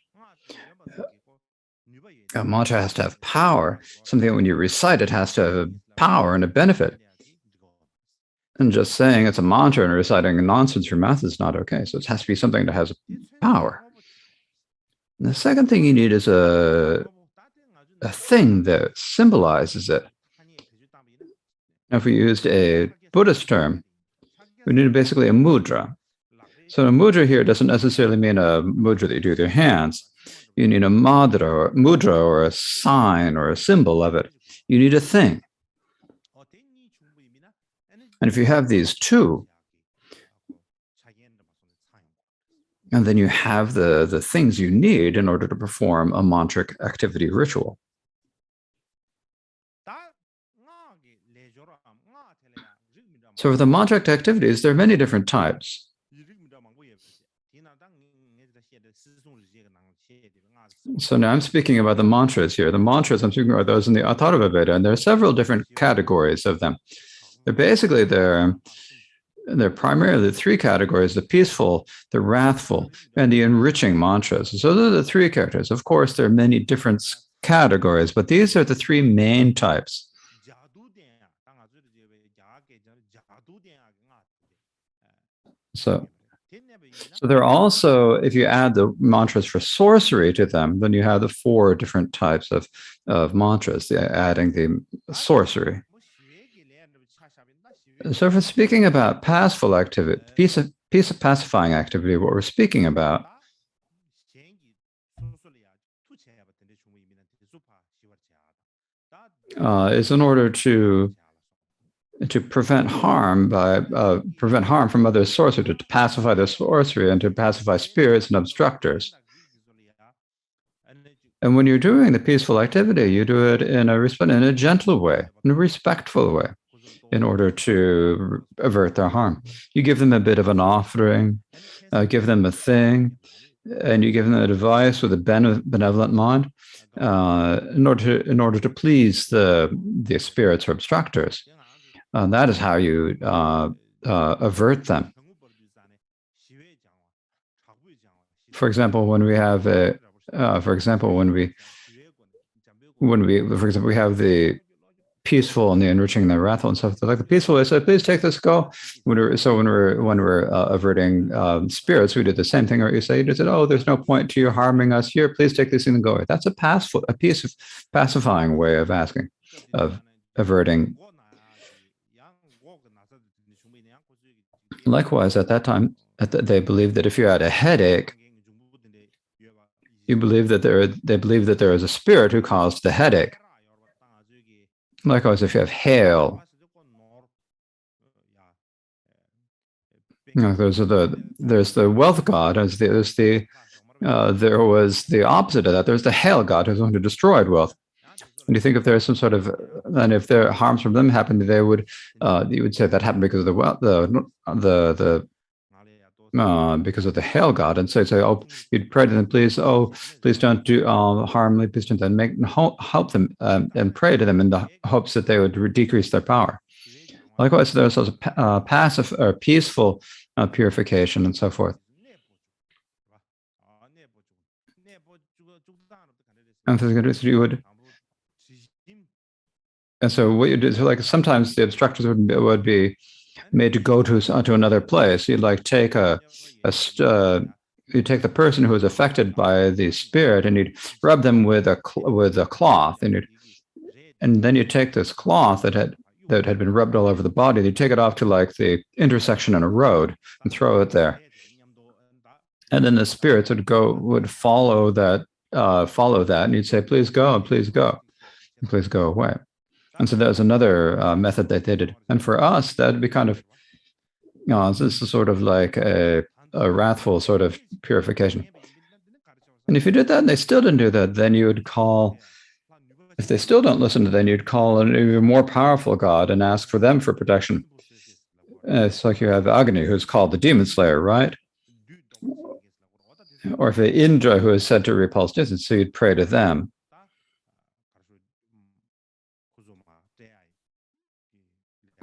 A mantra has to have power. Something when you recite it has to have a power and a benefit. And just saying it's a mantra and reciting nonsense from your mouth is not okay. So it has to be something that has power. And the second thing you need is a thing that symbolizes it. Now, if we used a Buddhist term, we need basically a mudra. So a mudra here doesn't necessarily mean a mudra that you do with your hands. You need a mudra or a sign or a symbol of it. You need a thing. And if you have these two, and then you have the things you need in order to perform a mantric activity ritual. So for the mantric activities, there are many different types. So now I'm speaking about the mantras here. The mantras I'm speaking about those in the Atharva Veda, and there are several different categories of them. They're primarily three categories: the peaceful, the wrathful, and the enriching mantras. So those are the three characters. Of course, there are many different categories, but these are the three main types. So there are also, if you add the mantras for sorcery to them, then you have the four different types of mantras, adding the sorcery. So for speaking about peaceful activity, peace pacifying activity, what we're speaking about, is in order to prevent harm from other sorcery, to pacify the sorcery and to pacify spirits and obstructors. And when you're doing the peaceful activity, you do it in a gentle way, in a respectful way, in order to avert their harm. You give them a bit of an offering, give them a thing, and you give them advice with a benevolent mind, in order to please the spirits or obstructors. That is how you avert them. For example, when we have we have the peaceful and the enriching and the wrathful and stuff. Like the peaceful is, so please take this, go. When we're averting spirits, we did the same thing. Or you said, oh, there's no point to you harming us here. Please take this and go. That's a pacifying way of asking, of averting. Likewise, at that time, they believed that if you had a headache, they believe that there is a spirit who caused the headache. Likewise, if you have hail, there's the wealth god. There was the opposite of that. There's the hail god who's the one who destroyed wealth. And you think if there's some sort of, and if there harms from them happened, you would say that happened because of the wealth, because of the hail god, and so oh, you'd pray to them, please don't do harm me, please don't, and help them and pray to them in the hopes that they would decrease their power. Likewise, there's also passive or peaceful purification and so forth. And so what you do is, like, sometimes the obstructors would be made to go to another place. You'd like take you take the person who is affected by the spirit, and you'd rub them with a cloth, and then you take this cloth that had been rubbed all over the body. You take it off to like the intersection in a road and throw it there, and then the spirits would follow that, and you'd say, please go, and please go away. And so there's another method that they did. And for us, that'd be kind of, this is sort of like a wrathful sort of purification. And if you did that and they still didn't do that, then you would call, if they still don't listen, then you'd call an even more powerful god and ask for them for protection. It's like you have Agni, who's called the demon slayer, right? Or if Indra, who is said to repulse distance, so you'd pray to them.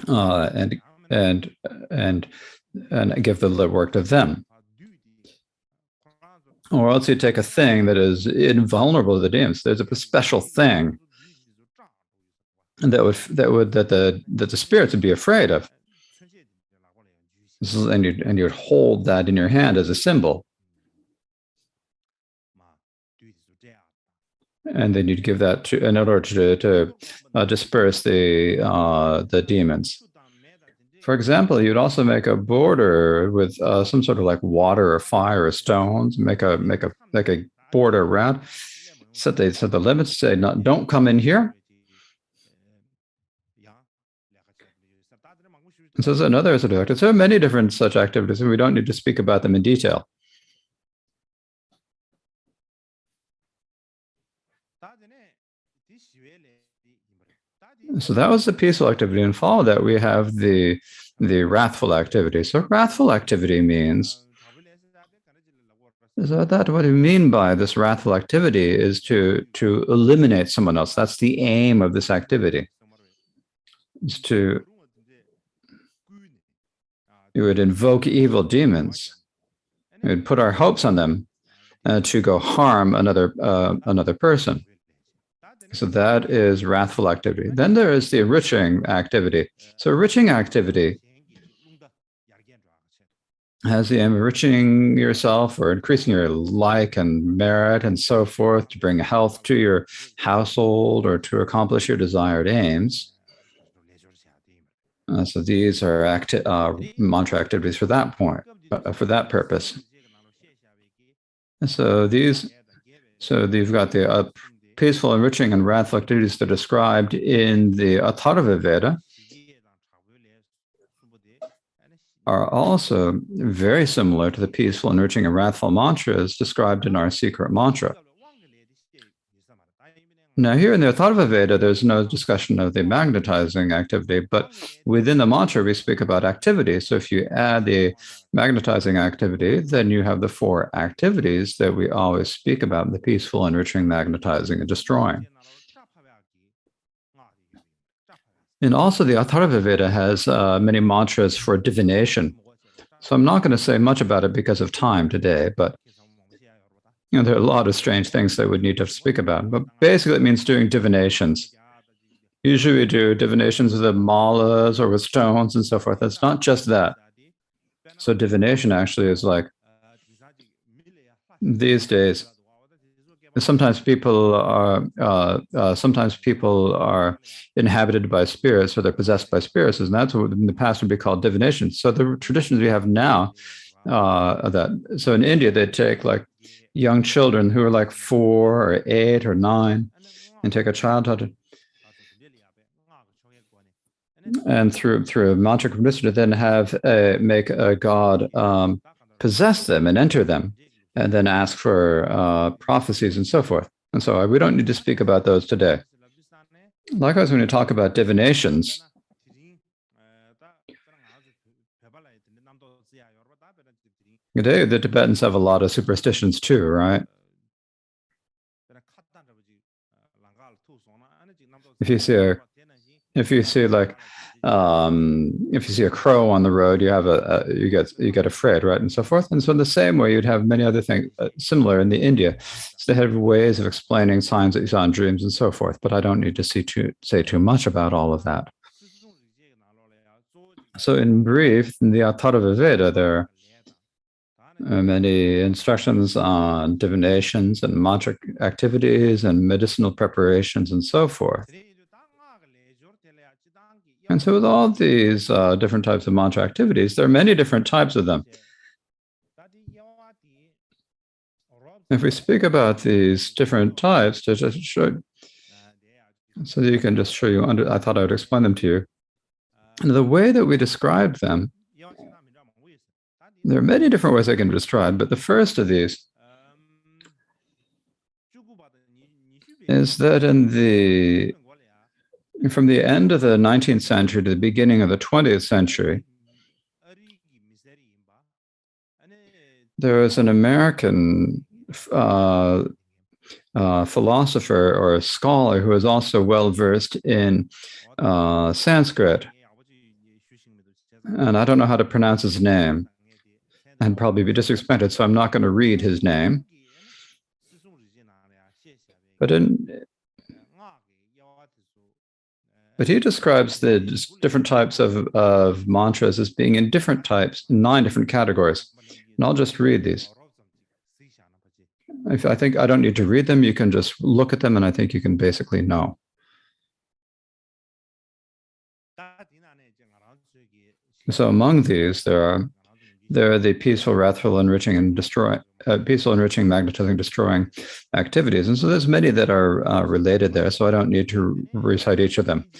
And give the work to them. Or else you take a thing that is invulnerable to the demons. There's a special thing that the spirits would be afraid of. And you would hold that in your hand as a symbol. And then you'd give that in order to disperse the demons. For example, you'd also make a border with some sort of like water or fire or stones. Make a border around. Set the limits. Say, no, don't come in here. And so there's another sort of activity. So many different such activities, and we don't need to speak about them in detail. So that was the peaceful activity, and follow that we have the wrathful activity. So wrathful activity means, what we mean by this wrathful activity is to eliminate someone else. That's the aim of this activity. Is you would invoke evil demons. We would put our hopes on them to go harm another person. So that is wrathful activity. Then there is the enriching activity. So enriching activity has the aim of enriching yourself or increasing your like and merit and so forth, to bring health to your household or to accomplish your desired aims. So these are mantra activities for that point. for that purpose. And so you've got the peaceful, enriching, and wrathful activities that are described in the Atharva Veda are also very similar to the peaceful, enriching, and wrathful mantras described in our secret mantra. Now, here in the Atharva Veda, there's no discussion of the magnetizing activity, but within the mantra, we speak about activity. So if you add the magnetizing activity, then you have the 4 activities that we always speak about: the peaceful, enriching, magnetizing, and destroying. And also, the Atharva Veda has many mantras for divination. So I'm not going to say much about it because of time today, but there are a lot of strange things that we need to speak about. But basically, it means doing divinations. Usually, we do divinations with the malas or with stones and so forth. It's not just that. So divination actually is like, these days, sometimes people are inhabited by spirits, or they're possessed by spirits, and that's what in the past would be called divination. So the traditions we have now are that. So in India, they take like young children who are like 4 or 8 or 9, and take a childhood, and through a mantra to then make a god possess them and enter them, and then ask for prophecies and so forth. And so we don't need to speak about those today. Likewise, when you talk about divinations, today the Tibetans have a lot of superstitions too, right? If you see a crow on the road, you get afraid, right, and so forth. And so in the same way, you'd have many other things similar in India. So they have ways of explaining signs that you saw in dreams and so forth. But I don't need to say too much about all of that. So in brief, in the Atharva Veda, there are many instructions on divinations and mantra activities and medicinal preparations and so forth. And so with all these different types of mantra activities, there are many different types of them. If we speak about these different types, to just show, so that you can just show you, I thought I would explain them to you. And the way that we describe them, there are many different ways they can be described, but the first of these is that from the end of the 19th century to the beginning of the 20th century, there was an American philosopher or a scholar who was also well versed in Sanskrit. And I don't know how to pronounce his name, and probably be disrespected, so I'm not going to read his name. But he describes the different types of mantras as being in different types, 9 different categories. And I'll just read these. I think I don't need to read them. You can just look at them, and I think you can basically know. So among these, there are the peaceful, wrathful, enriching, and peaceful, enriching, magnetizing, destroying activities. And so there's many that are related there, so I don't need to recite each of them.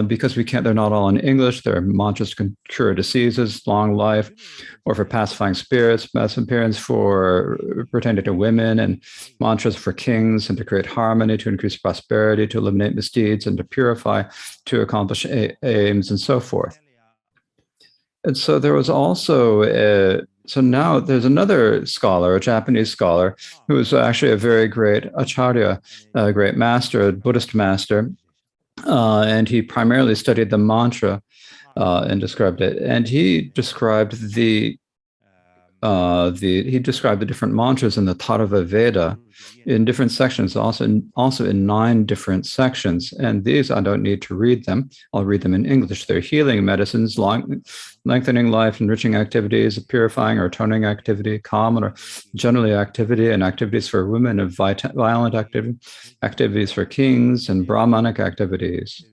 Because they're not all in English. There are mantras to cure diseases, long life, or for pacifying spirits, appearance for pertaining to women, and mantras for kings, and to create harmony, to increase prosperity, to eliminate misdeeds, and to purify, to accomplish aims, and so forth. And so there was also, so now there's another scholar, a Japanese scholar, who was actually a very great acharya, a great master, a Buddhist master. And he primarily studied the mantra and described it. And he described the different mantras in the Atharva Veda in different sections, also in 9 different sections. And these, I don't need to read them. I'll read them in English. They're healing medicines, lengthening life, enriching activities, purifying or toning activity, calm or generally activity, and activities for women, and violent activity, activities for kings, and Brahmanic activities.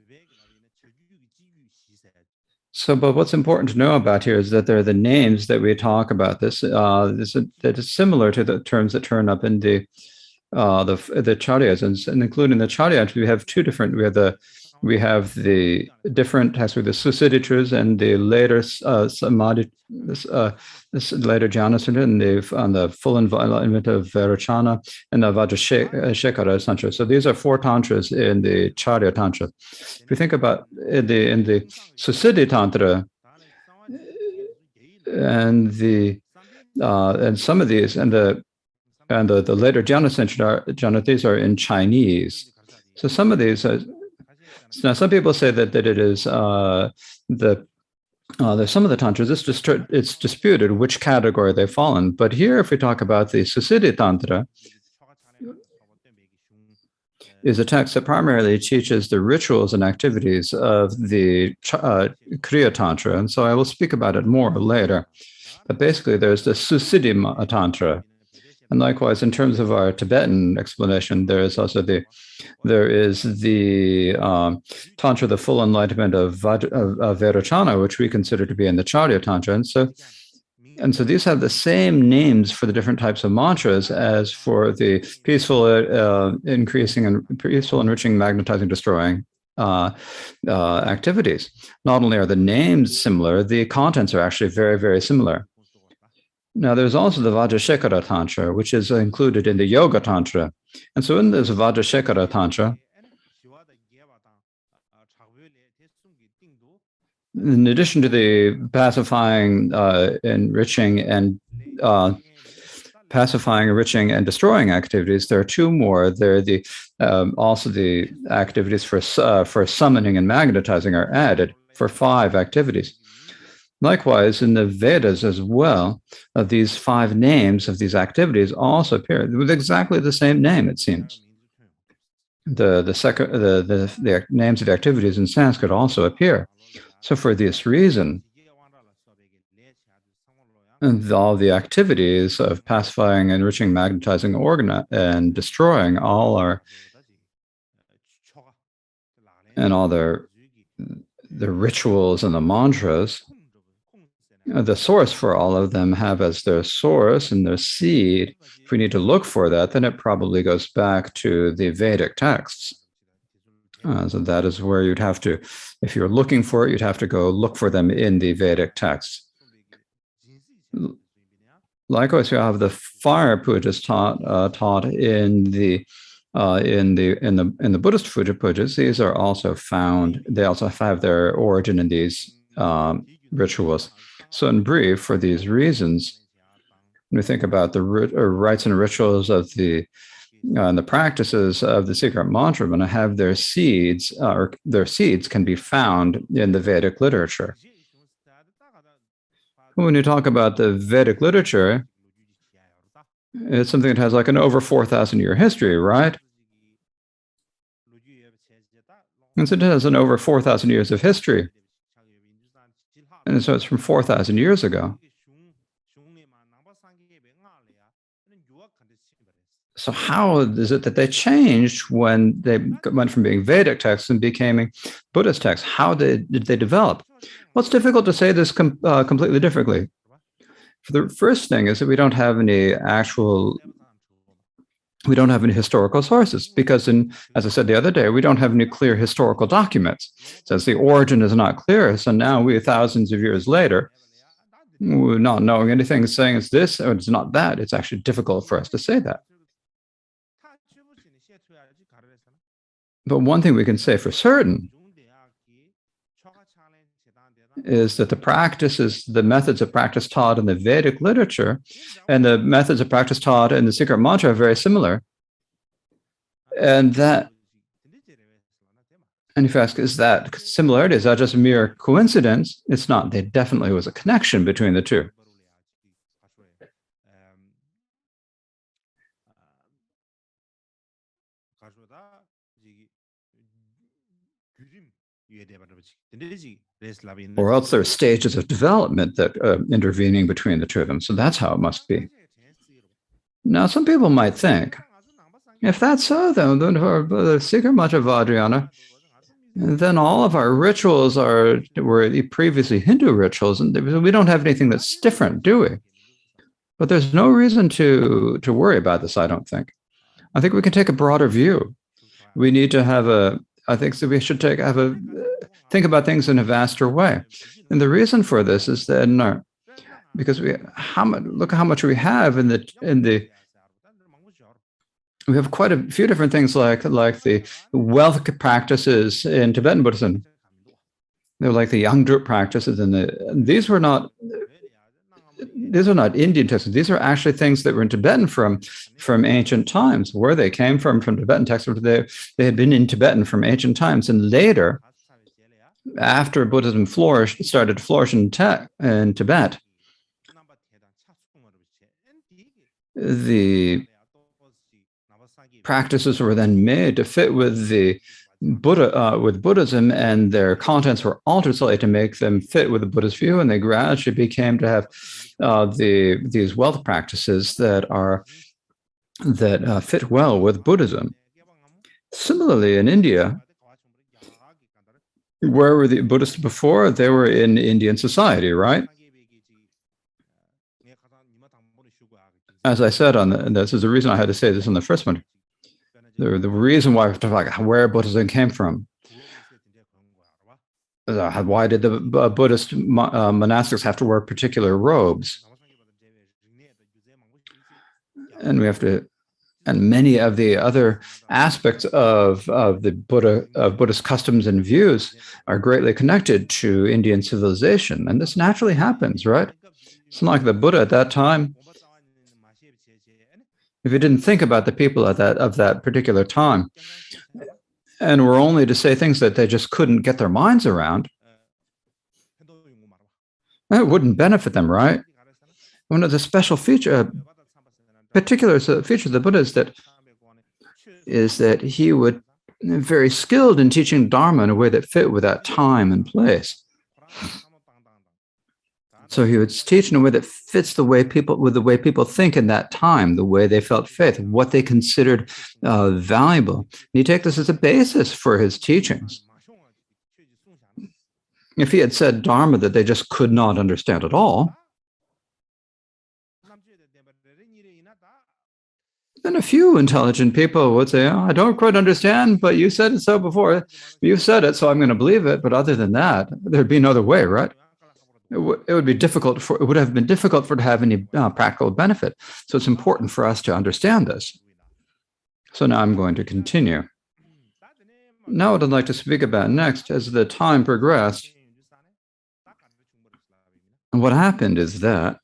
So, but what's important to know about here is that they're the names that we talk about. That is similar to the terms that turn up in the charyas, and including the charyas, we have two different. We have the different texts with the Susiddhitras and the later Samadhi, this later Jnanasudha, and on the full enlightenment of Vairocana and the Vajrashekara Tantra. So these are four tantras in the Charya Tantra. If you think about in the Susiddhi Tantra and some of these and the later Jnana, these are in Chinese. So some of these now some people say that it is there's some of the tantras, it's disputed which category they fall in. But here, if we talk about the Susiddhi Tantra, is a text that primarily teaches the rituals and activities of the Kriya Tantra. And so I will speak about it more later. But basically, there's the Susiddhi Tantra. And likewise, in terms of our Tibetan explanation, there is the Tantra, the full enlightenment of Vairocana, which we consider to be in the Charya Tantra. And so these have the same names for the different types of mantras as for the peaceful, enriching, magnetizing, destroying activities. Not only are the names similar, the contents are actually very, very similar. Now, there's also the Vajrashekara Tantra, which is included in the Yoga Tantra. And so in this Vajrashekara Tantra, in addition to the pacifying, enriching, and destroying activities, there are two more. There are also the activities for summoning and magnetizing are added for 5 activities. Likewise, in the Vedas as well, these 5 names of these activities also appear with exactly the same name, it seems. The names of the activities in Sanskrit also appear. So for this reason, and all the activities of pacifying, enriching, magnetizing, and destroying all the rituals and the mantras, the source for all of them have as their source and their seed. If we need to look for that, then it probably goes back to the Vedic texts. So that is where you'd have to, if you're looking for it, you'd have to go look for them in the Vedic texts. Likewise, you have the fire pujas taught in the Buddhist pujas. These are also found. They also have their origin in these rituals. So in brief, for these reasons, when we think about the rites and rituals of the practices of the secret mantra, when I have their seeds, or their seeds can be found in the Vedic literature. When you talk about the Vedic literature, it's something that has like an over 4,000 year history, right? And so it has an over 4,000 years of history. And so it's from 4,000 years ago. So how is it that they changed when they went from being Vedic texts and became Buddhist texts? How did they develop? Well, it's difficult to say this completely differently. For the first thing is that we don't have any historical sources because, as I said the other day, we don't have any clear historical documents. Since the origin is not clear, so now we, thousands of years later, we're not knowing anything, saying it's this or it's not that. It's actually difficult for us to say that. But one thing we can say for certain is that the methods of practice taught in the Vedic literature and the methods of practice taught in the secret mantra are very similar. And if you ask, is that similarity, is that just a mere coincidence? It's not. There definitely was a connection between the two. Or else there are stages of development that are intervening between the two of them. So that's how it must be. Now, some people might think, if that's so, then for the secret mantra of Vajrayana, And then all of our rituals were previously Hindu rituals, and we don't have anything that's different, do we? But there's no reason to worry about this, I don't think. I think we can take a broader view. We need to have I think that we should think about things in a vaster way. And the reason for this is that because look how much we have we have quite a few different things like the wealth practices in Tibetan Buddhism. They're like the Yangdrup practices, and these are not Indian texts. These are actually things that were in Tibetan from ancient times. Where they came from Tibetan texts, they had been in Tibetan from ancient times, and later, after Buddhism started to flourish in Tibet, the practices were then made to fit with Buddhism, and their contents were altered slightly to make them fit with the Buddhist view, and they gradually became to have these wealth practices that fit well with Buddhism. Similarly, in India, where were the Buddhists before? They were in Indian society, right? As I said this is the reason I had to say this on the first one. The reason why we have to talk about where Buddhism came from. Why did the Buddhist monastics have to wear particular robes? And many of the other aspects of Buddhist customs and views are greatly connected to Indian civilization, and this naturally happens, right? It's not like the Buddha at that time. If you didn't think about the people of that particular time, and were only to say things that they just couldn't get their minds around, it wouldn't benefit them, right? One of the particular features of the Buddha is that he would be very skilled in teaching Dharma in a way that fit with that time and place. So he would teach in a way that fits with the way people think in that time, the way they felt faith, what they considered valuable. And you take this as a basis for his teachings. If he had said Dharma that they just could not understand at all, then a few intelligent people would say, I don't quite understand, but you said it so before. You said it, so I'm going to believe it. But other than that, there'd be no other way, right? It would have been difficult for it to have any practical benefit. So it's important for us to understand this. So now I'm going to continue. Now what I'd like to speak about next, as the time progressed, and what happened is that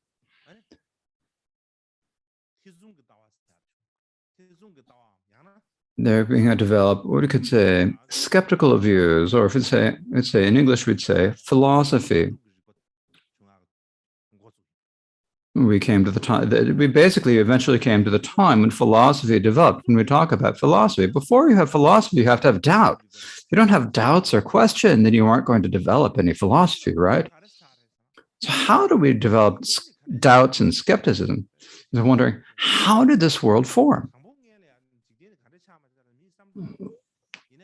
they're being developed what we could say skeptical views, or if let's say in English we'd say philosophy. We basically eventually came to the time when philosophy developed. When we talk about philosophy, before you have philosophy, you have to have doubt. If you don't have doubts or question, then you aren't going to develop any philosophy, right? So how do we develop doubts and skepticism? I'm wondering, how did this world form?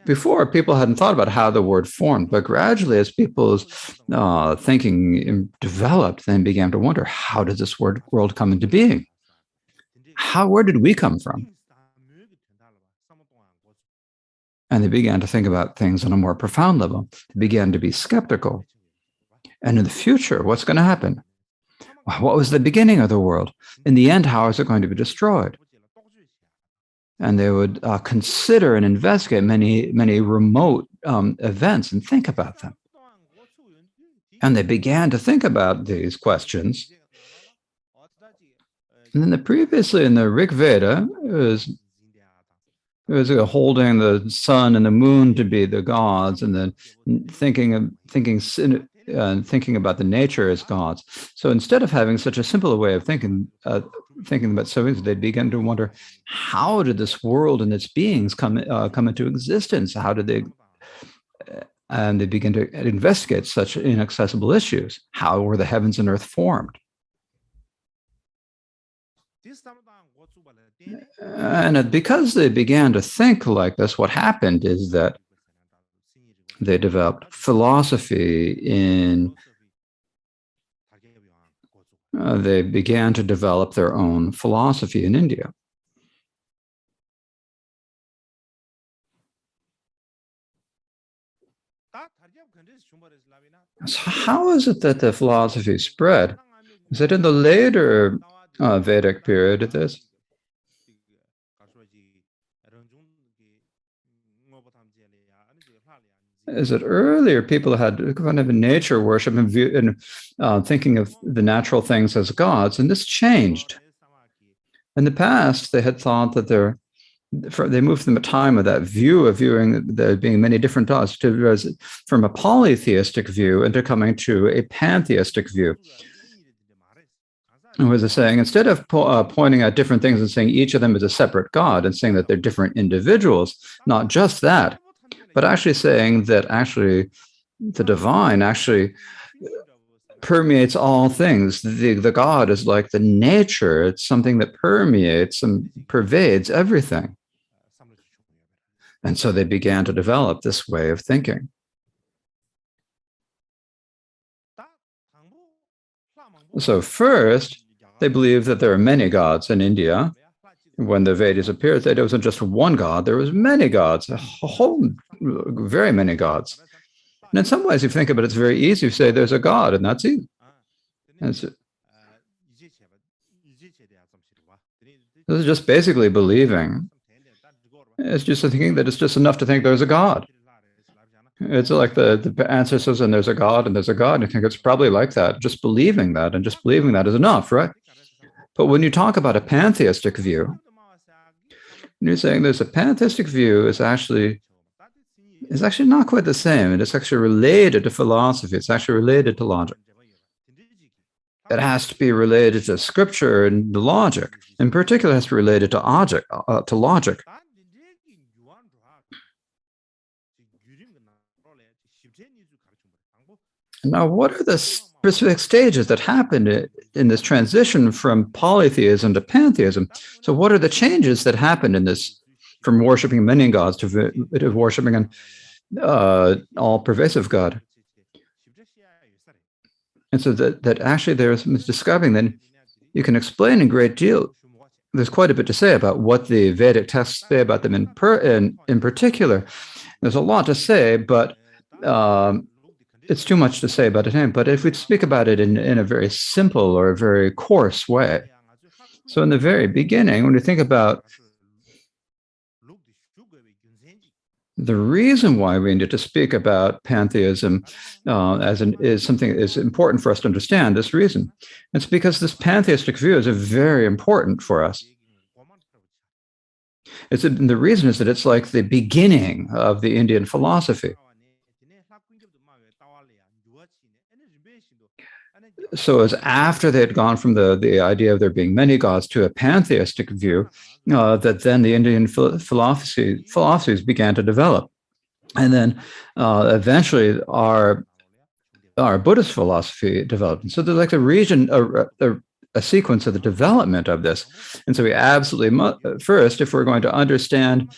Before, people hadn't thought about how the word formed, but gradually, as people's thinking developed, then began to wonder, how did this world come into being? Where did we come from? And they began to think about things on a more profound level. They began to be skeptical. And in the future, what's going to happen? What was the beginning of the world? In the end, how is it going to be destroyed? And they would consider and investigate many remote events and think about them. And they began to think about these questions. And then previously in the Rig Veda, it was holding the sun and the moon to be the gods, and then thinking about the nature as gods. So instead of having such a simple way of thinking about something, they began to wonder, how did this world and its beings come into existence? How did they? And they began to investigate such inaccessible issues. How were the heavens and earth formed? And because they began to think like this, what happened is that they developed philosophy they began to develop their own philosophy in India. So how is it that the philosophy spread? Is it in the later Vedic period of this? Is it earlier people had kind of a nature worship and thinking of the natural things as gods, and this changed. In the past, they had thought that they moved from a time of that view of viewing there being many different gods from a polytheistic view into coming to a pantheistic view. And was saying, instead of pointing out different things and saying each of them is a separate god and saying that they're different individuals, not just that, but actually saying that actually the divine actually permeates all things. The God is like the nature. It's something that permeates and pervades everything. And so they began to develop this way of thinking. So first, they believed that there are many gods in India. When the Vedas appeared, there wasn't just one god, there was many gods, very many gods. And in some ways, if you think about it, it's very easy to say there's a god, and that's easy. This is just basically believing. It's just thinking that it's just enough to think there's a god. It's like the answer says, and there's a god, and there's a god, and you think it's probably like that. Just believing that, and just believing that is enough, right? But when you talk about a pantheistic view, you're saying there's a pantheistic view is actually not quite the same. It is actually related to philosophy. It's actually related to logic. It has to be related to scripture and logic. In particular, it has to be related to logic. Now, what are the specific stages that happened in this transition from polytheism to pantheism? So what are the changes that happened in this, from worshiping many gods to worshiping an all-pervasive God? And so that actually there's describing, then you can explain in great deal. There's quite a bit to say about what the Vedic texts say about them in particular. There's a lot to say, but it's too much to say about it. But if we speak about it in a very simple or a very coarse way. So in the very beginning, when we think about the reason why we need to speak about pantheism is something that is important for us to understand, this reason. It's because this pantheistic view is very important for us. The reason is that it's like the beginning of the Indian philosophy. So as after they had gone from the idea of there being many gods to a pantheistic view, that then the Indian philosophies began to develop. And then eventually our Buddhist philosophy developed. And so there's like a sequence of the development of this. And so we absolutely first, if we're going to understand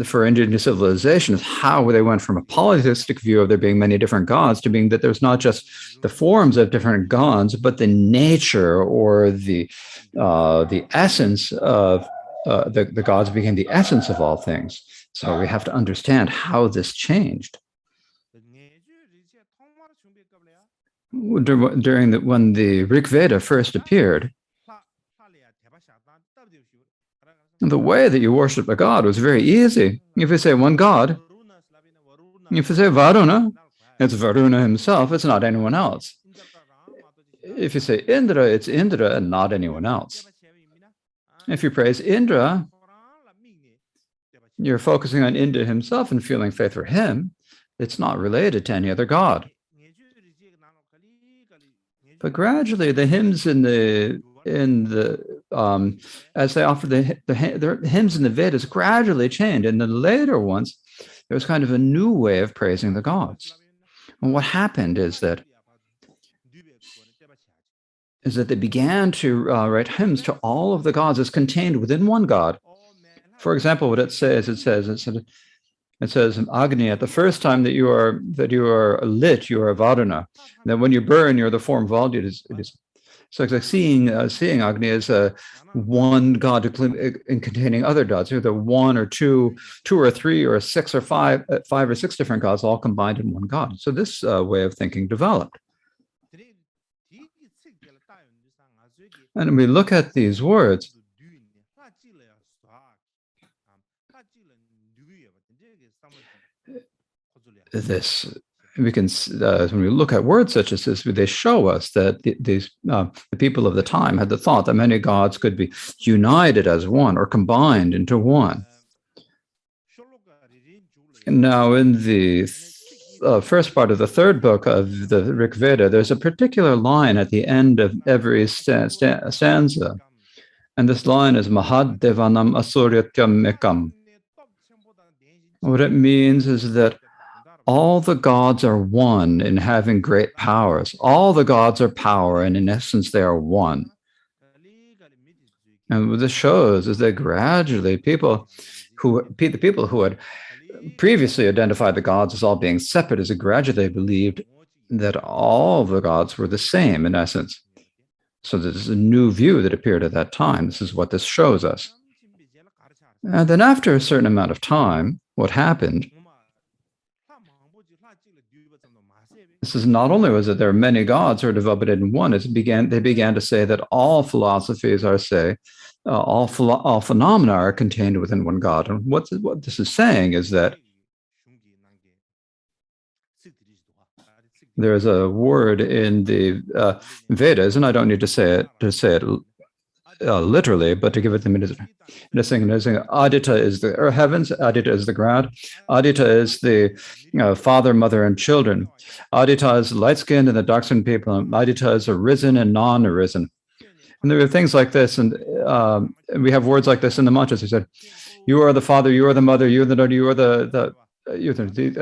for Indian civilizations, how they went from a polytheistic view of there being many different gods to being that there's not just the forms of different gods, but the nature or the essence of the gods became the essence of all things. So we have to understand how this changed. When the Rig Veda first appeared, the way that you worship a god was very easy. If you say one god, if you say Varuna, it's Varuna himself, it's not anyone else. If you say Indra, it's Indra and not anyone else. If you praise Indra, you're focusing on Indra himself and feeling faith for him. It's not related to any other god. But gradually, the hymns as they offer the hymns in the Vedas gradually changed. And the later ones, there was kind of a new way of praising the gods. And what happened is that they began to write hymns to all of the gods as contained within one god. For example, what it says, It says Agni, at the first time that you are lit, you are Varuna. Then when you burn, you're the form of Valdi. It is so it's like seeing Agni as a one god in containing other gods, either one or two or three or six or five or six different gods all combined in one god. So this way of thinking developed. And we look at these words, we can when we look at words such as this, they show us that the people of the time had the thought that many gods could be united as one or combined into one. Now, in the first part of the third book of the Rig Veda, there's a particular line at the end of every stanza, and this line is Mahad Devanam Asuryatyam Mekam. What it means is that all the gods are one in having great powers. All the gods are power, and in essence, they are one. And what this shows is that gradually the people who had previously identified the gods as all being separate, as gradually they believed that all the gods were the same in essence. So this is a new view that appeared at that time. This is what this shows us. And then after a certain amount of time, what happened? This is not only was it there are many gods who are developed in one, they began to say that all philosophies are all phenomena are contained within one God. And what this is saying is that there is a word in the Vedas, and I don't need to say it literally, but to give it the minute. Aditya is the heavens, Aditya is the ground, Aditya is the father, mother, and children. Aditya is light-skinned and the dark-skinned people, and Aditya is arisen and non-arisen. And there are things like this, and we have words like this in the mantras. He said, "You are the father, you are the mother, you are the daughter, you are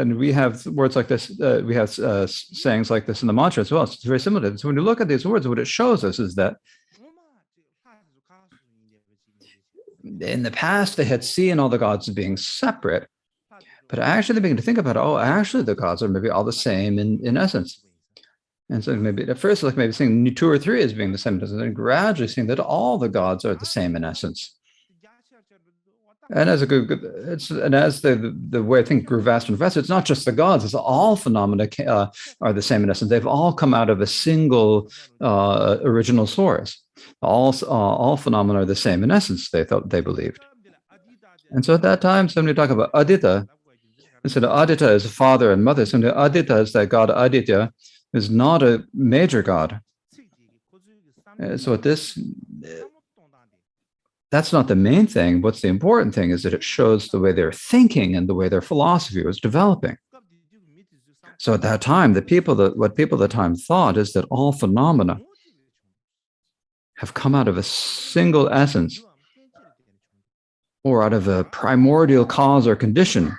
and we have words like this. We have sayings like this in the mantra as well. So it's very similar. So when you look at these words, what it shows us is that in the past, they had seen all the gods as being separate, but actually they began to think about, actually the gods are maybe all the same in essence. And so maybe at first, like maybe seeing two or three as being the same in essence, and gradually seeing that all the gods are the same in essence. And as the way I think grew vaster and vaster, it's not just the gods; it's all phenomena are the same in essence. They've all come out of a single original source. All phenomena are the same in essence. They believed, and so at that time, somebody talk about Aditya. Instead of Aditya as a father and mother, somebody Aditya is that god Aditya is not a major god. So that's not the main thing. What's the important thing is that it shows the way they're thinking and the way their philosophy was developing. So at that time, what people at the time thought is that all phenomena have come out of a single essence or out of a primordial cause or condition,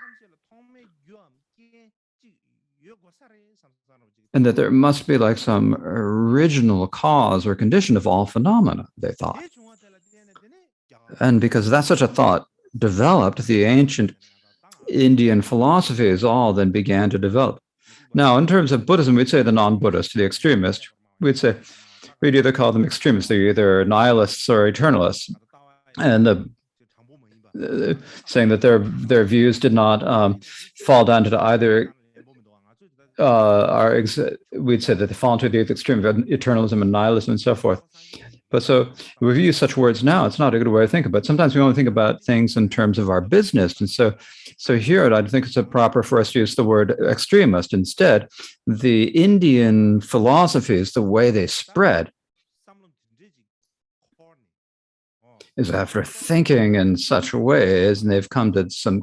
and that there must be like some original cause or condition of all phenomena, they thought. And because that such a thought developed, the ancient Indian philosophies all then began to develop. Now, in terms of Buddhism, we'd say the non-Buddhist, the extremist, we'd either call them extremists. They're either nihilists or eternalists, and saying that their views did not fall down to either. We'd say that they fall into the extreme of eternalism and nihilism and so forth. But so if we use such words now, it's not a good way to think about it. Sometimes we only think about things in terms of our business. And so here, I think it's proper for us to use the word extremist. Instead, the Indian philosophies, the way they spread, is after thinking in such ways, and they've come to some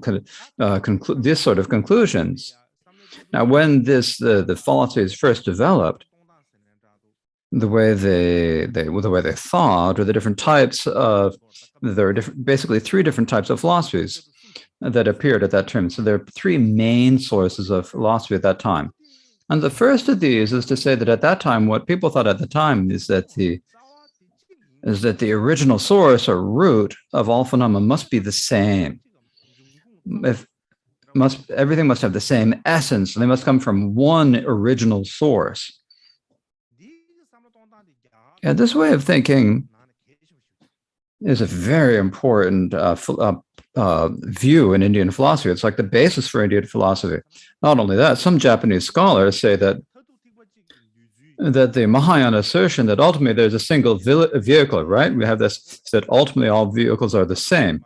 this sort of conclusions. Now, when the philosophies first developed, the way they thought, or the different types there are basically three different types of philosophies that appeared at that time. So there are three main sources of philosophy at that time. And the first of these is to say that at that time, what people thought at the time is that the original source or root of all phenomena must be the same. everything must have the same essence. They must come from one original source. And this way of thinking is a very important view in Indian philosophy. It's like the basis for Indian philosophy. Not only that, some Japanese scholars say that the Mahayana assertion that ultimately there's a single vehicle, right? We have this, that ultimately all vehicles are the same.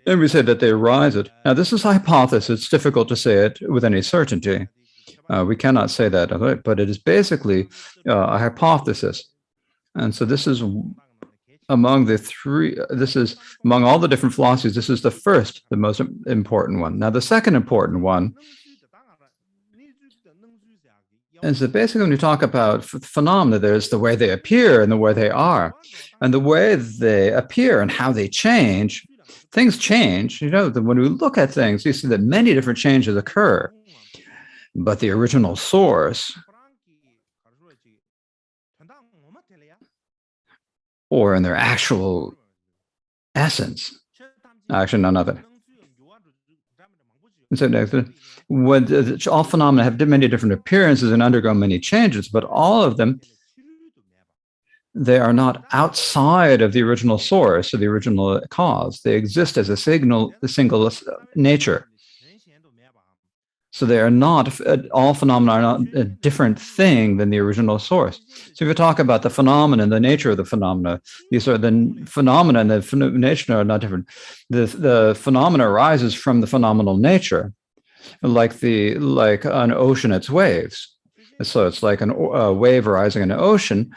And we say that they arise it. Now, this is a hypothesis. It's difficult to say it with any certainty. We cannot say that, but it is basically a hypothesis. And so this is among the three, this is among all the different philosophies, this is the most important one. Now, the second important one is that basically when you talk about phenomena, there's the way they appear and the way they are. And the way they appear and how they change, things change. You know, when we look at things, you see that many different changes occur. But the original source, or in their actual essence, actually none of it. And so when all phenomena have many different appearances and undergo many changes, but all of them, they are not outside of the original source or the original cause. They exist as a single nature. So they are not, all phenomena are not a different thing than the original source. So if you talk about the phenomena and the nature of the phenomena, these are the phenomena and the nature are not different. The phenomena arises from the phenomenal nature, like an ocean, its waves. So it's like a wave arising in an ocean.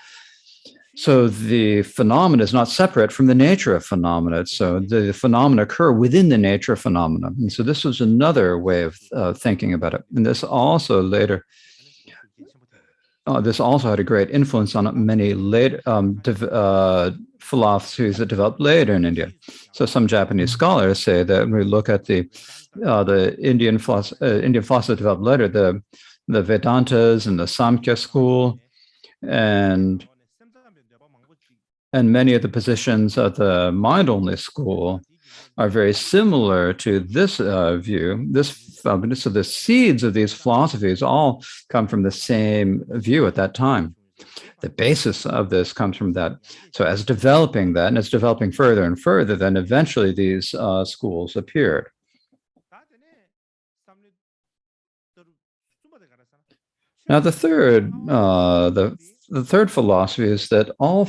So the phenomena is not separate from the nature of phenomena. So the phenomena occur within the nature of phenomena. And so this was another way of thinking about it. And this also later, this also had a great influence on many later philosophies that developed later in India. So some Japanese scholars say that when we look at the Indian philosophy that developed later, the Vedantas and the Samkhya school, and many of the positions of the mind-only school are very similar to this view. So the seeds of these philosophies all come from the same view at that time. The basis of this comes from that. So as developing that, and it's developing further and further, then eventually these schools appeared. Now the third philosophy is that all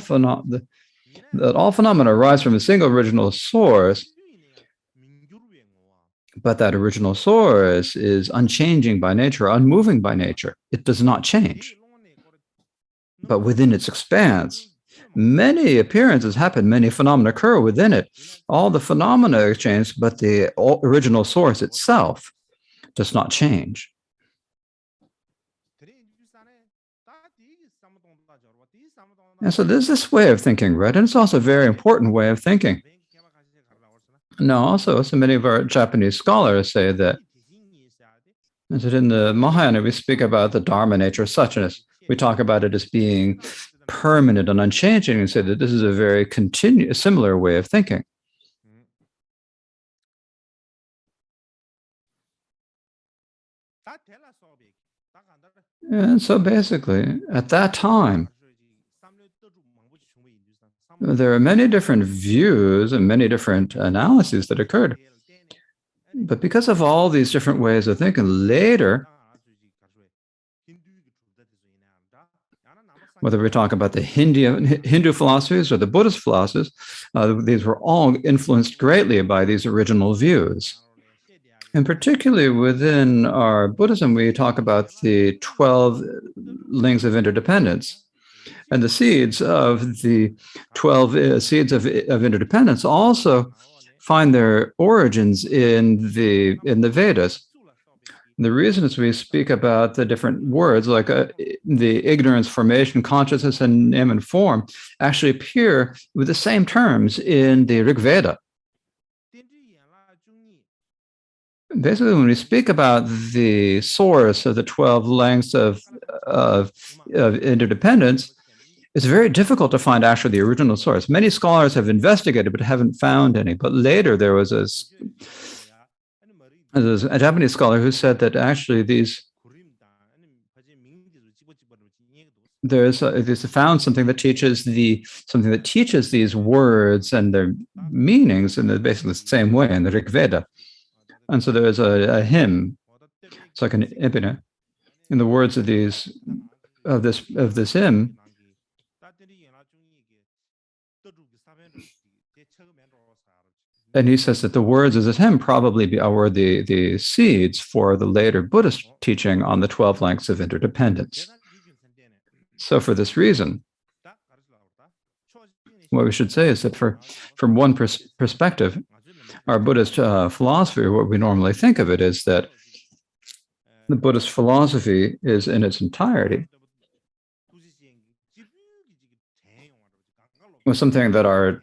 phenomena arise from a single original source, but that original source is unchanging by nature, unmoving by nature. It does not change. But within its expanse, many appearances happen, many phenomena occur within it. All the phenomena change, but the original source itself does not change. And so there's this way of thinking, right? And it's also a very important way of thinking. Now, also, so many of our Japanese scholars say that in the Mahayana, we speak about the Dharma nature of suchness. We talk about it as being permanent and unchanging, and say that this is a very similar way of thinking. And so basically, at that time, there are many different views and many different analyses that occurred. But because of all these different ways of thinking, later, whether we're talking about the Hindu philosophies or the Buddhist philosophies, these were all influenced greatly by these original views. And particularly within our Buddhism, we talk about the 12 links of interdependence. And the seeds of the 12 seeds of interdependence also find their origins in the Vedas. And the reason is we speak about the different words, like the ignorance, formation, consciousness, and name and form, actually appear with the same terms in the Rig Veda. Basically, when we speak about the source of the 12 lengths of interdependence, it's very difficult to find actually the original source. Many scholars have investigated but haven't found any. But later there was There's a Japanese scholar who said that actually there's found something that teaches these words and their meanings in basically the same way in the Rig Veda. And so there's a hymn. It's like an epitaph in the words of this hymn. And he says that the words of this hymn probably were the seeds for the later Buddhist teaching on the 12 lengths of interdependence. So for this reason, what we should say is that from one perspective, our Buddhist philosophy, what we normally think of it, is that the Buddhist philosophy is in its entirety was something that our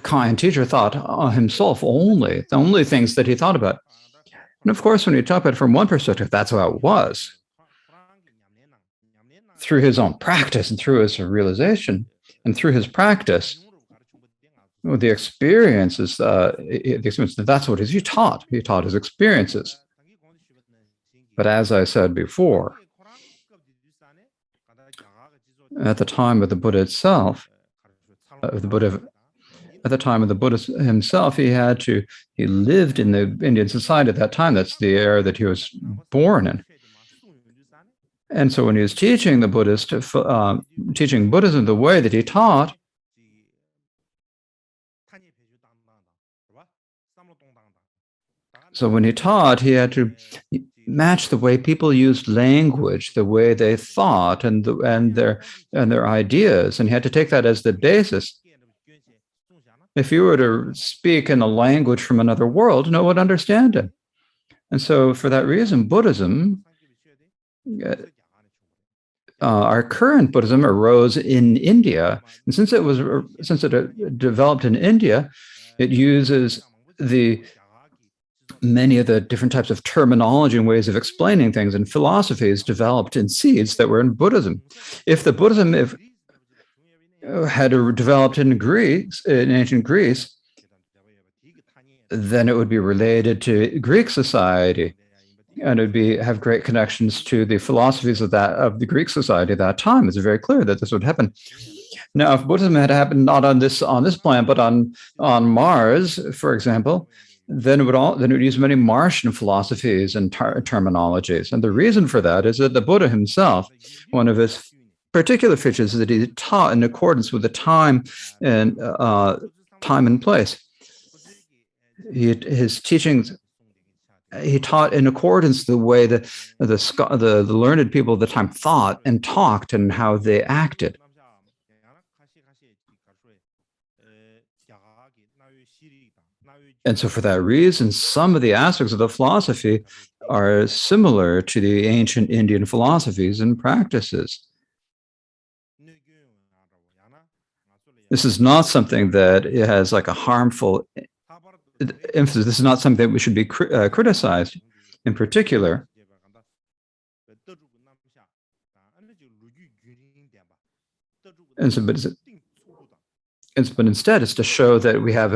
kind teacher thought himself only, the only things that he thought about. And of course, when you talk about it from one perspective, that's how it was. Through his own practice and through his realization and through his practice, the experiences, that's what he taught. He taught his experiences. But as I said before, at the time of the Buddha itself, at the time of the Buddha himself, he lived in the Indian society at that time. That's the era that he was born in. And so when he was teaching teaching Buddhism the way that he taught, so when he taught, he had to match the way people used language, the way they thought, and their ideas, and he had to take that as the basis. If you were to speak in a language from another world, no one would understand it. And so for that reason, Buddhism, our current Buddhism arose in India. And since it developed in India, it uses many of the different types of terminology and ways of explaining things and philosophies developed in seeds that were in Buddhism. If the Buddhism had developed in ancient Greece, then it would be related to Greek society, and it would have great connections to the philosophies of the Greek society at that time. It's very clear that this would happen. Now, if Buddhism had happened not on this planet, but on Mars, for example, then it would use many Martian philosophies and terminologies. And the reason for that is that the Buddha himself, one of his particular features is that he taught in accordance with the time and place. His teachings, he taught in accordance the way the learned people of the time thought and talked and how they acted. And so for that reason, some of the aspects of the philosophy are similar to the ancient Indian philosophies and practices. This is not something that has like a harmful emphasis. This is not something that we should be criticized in particular. But instead, it's to show that we have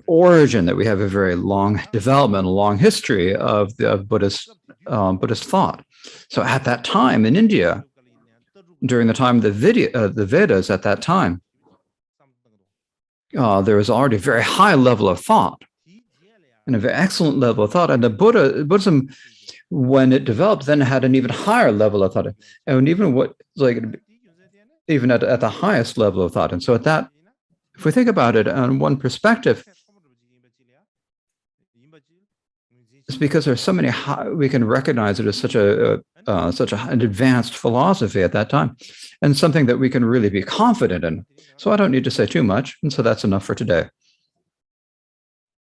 origin, that we have a very long development, a long history of Buddhist thought. So at that time in India, during the time of the Vedas, at that time, there was already a very high level of thought, and a very excellent level of thought. And the Buddhism, when it developed, then had an even higher level of thought, and even at the highest level of thought. And so if we think about it on one perspective, it's because there's so many we can recognize it as such an advanced philosophy at that time, and something that we can really be confident in. So I don't need to say too much, and so that's enough for today.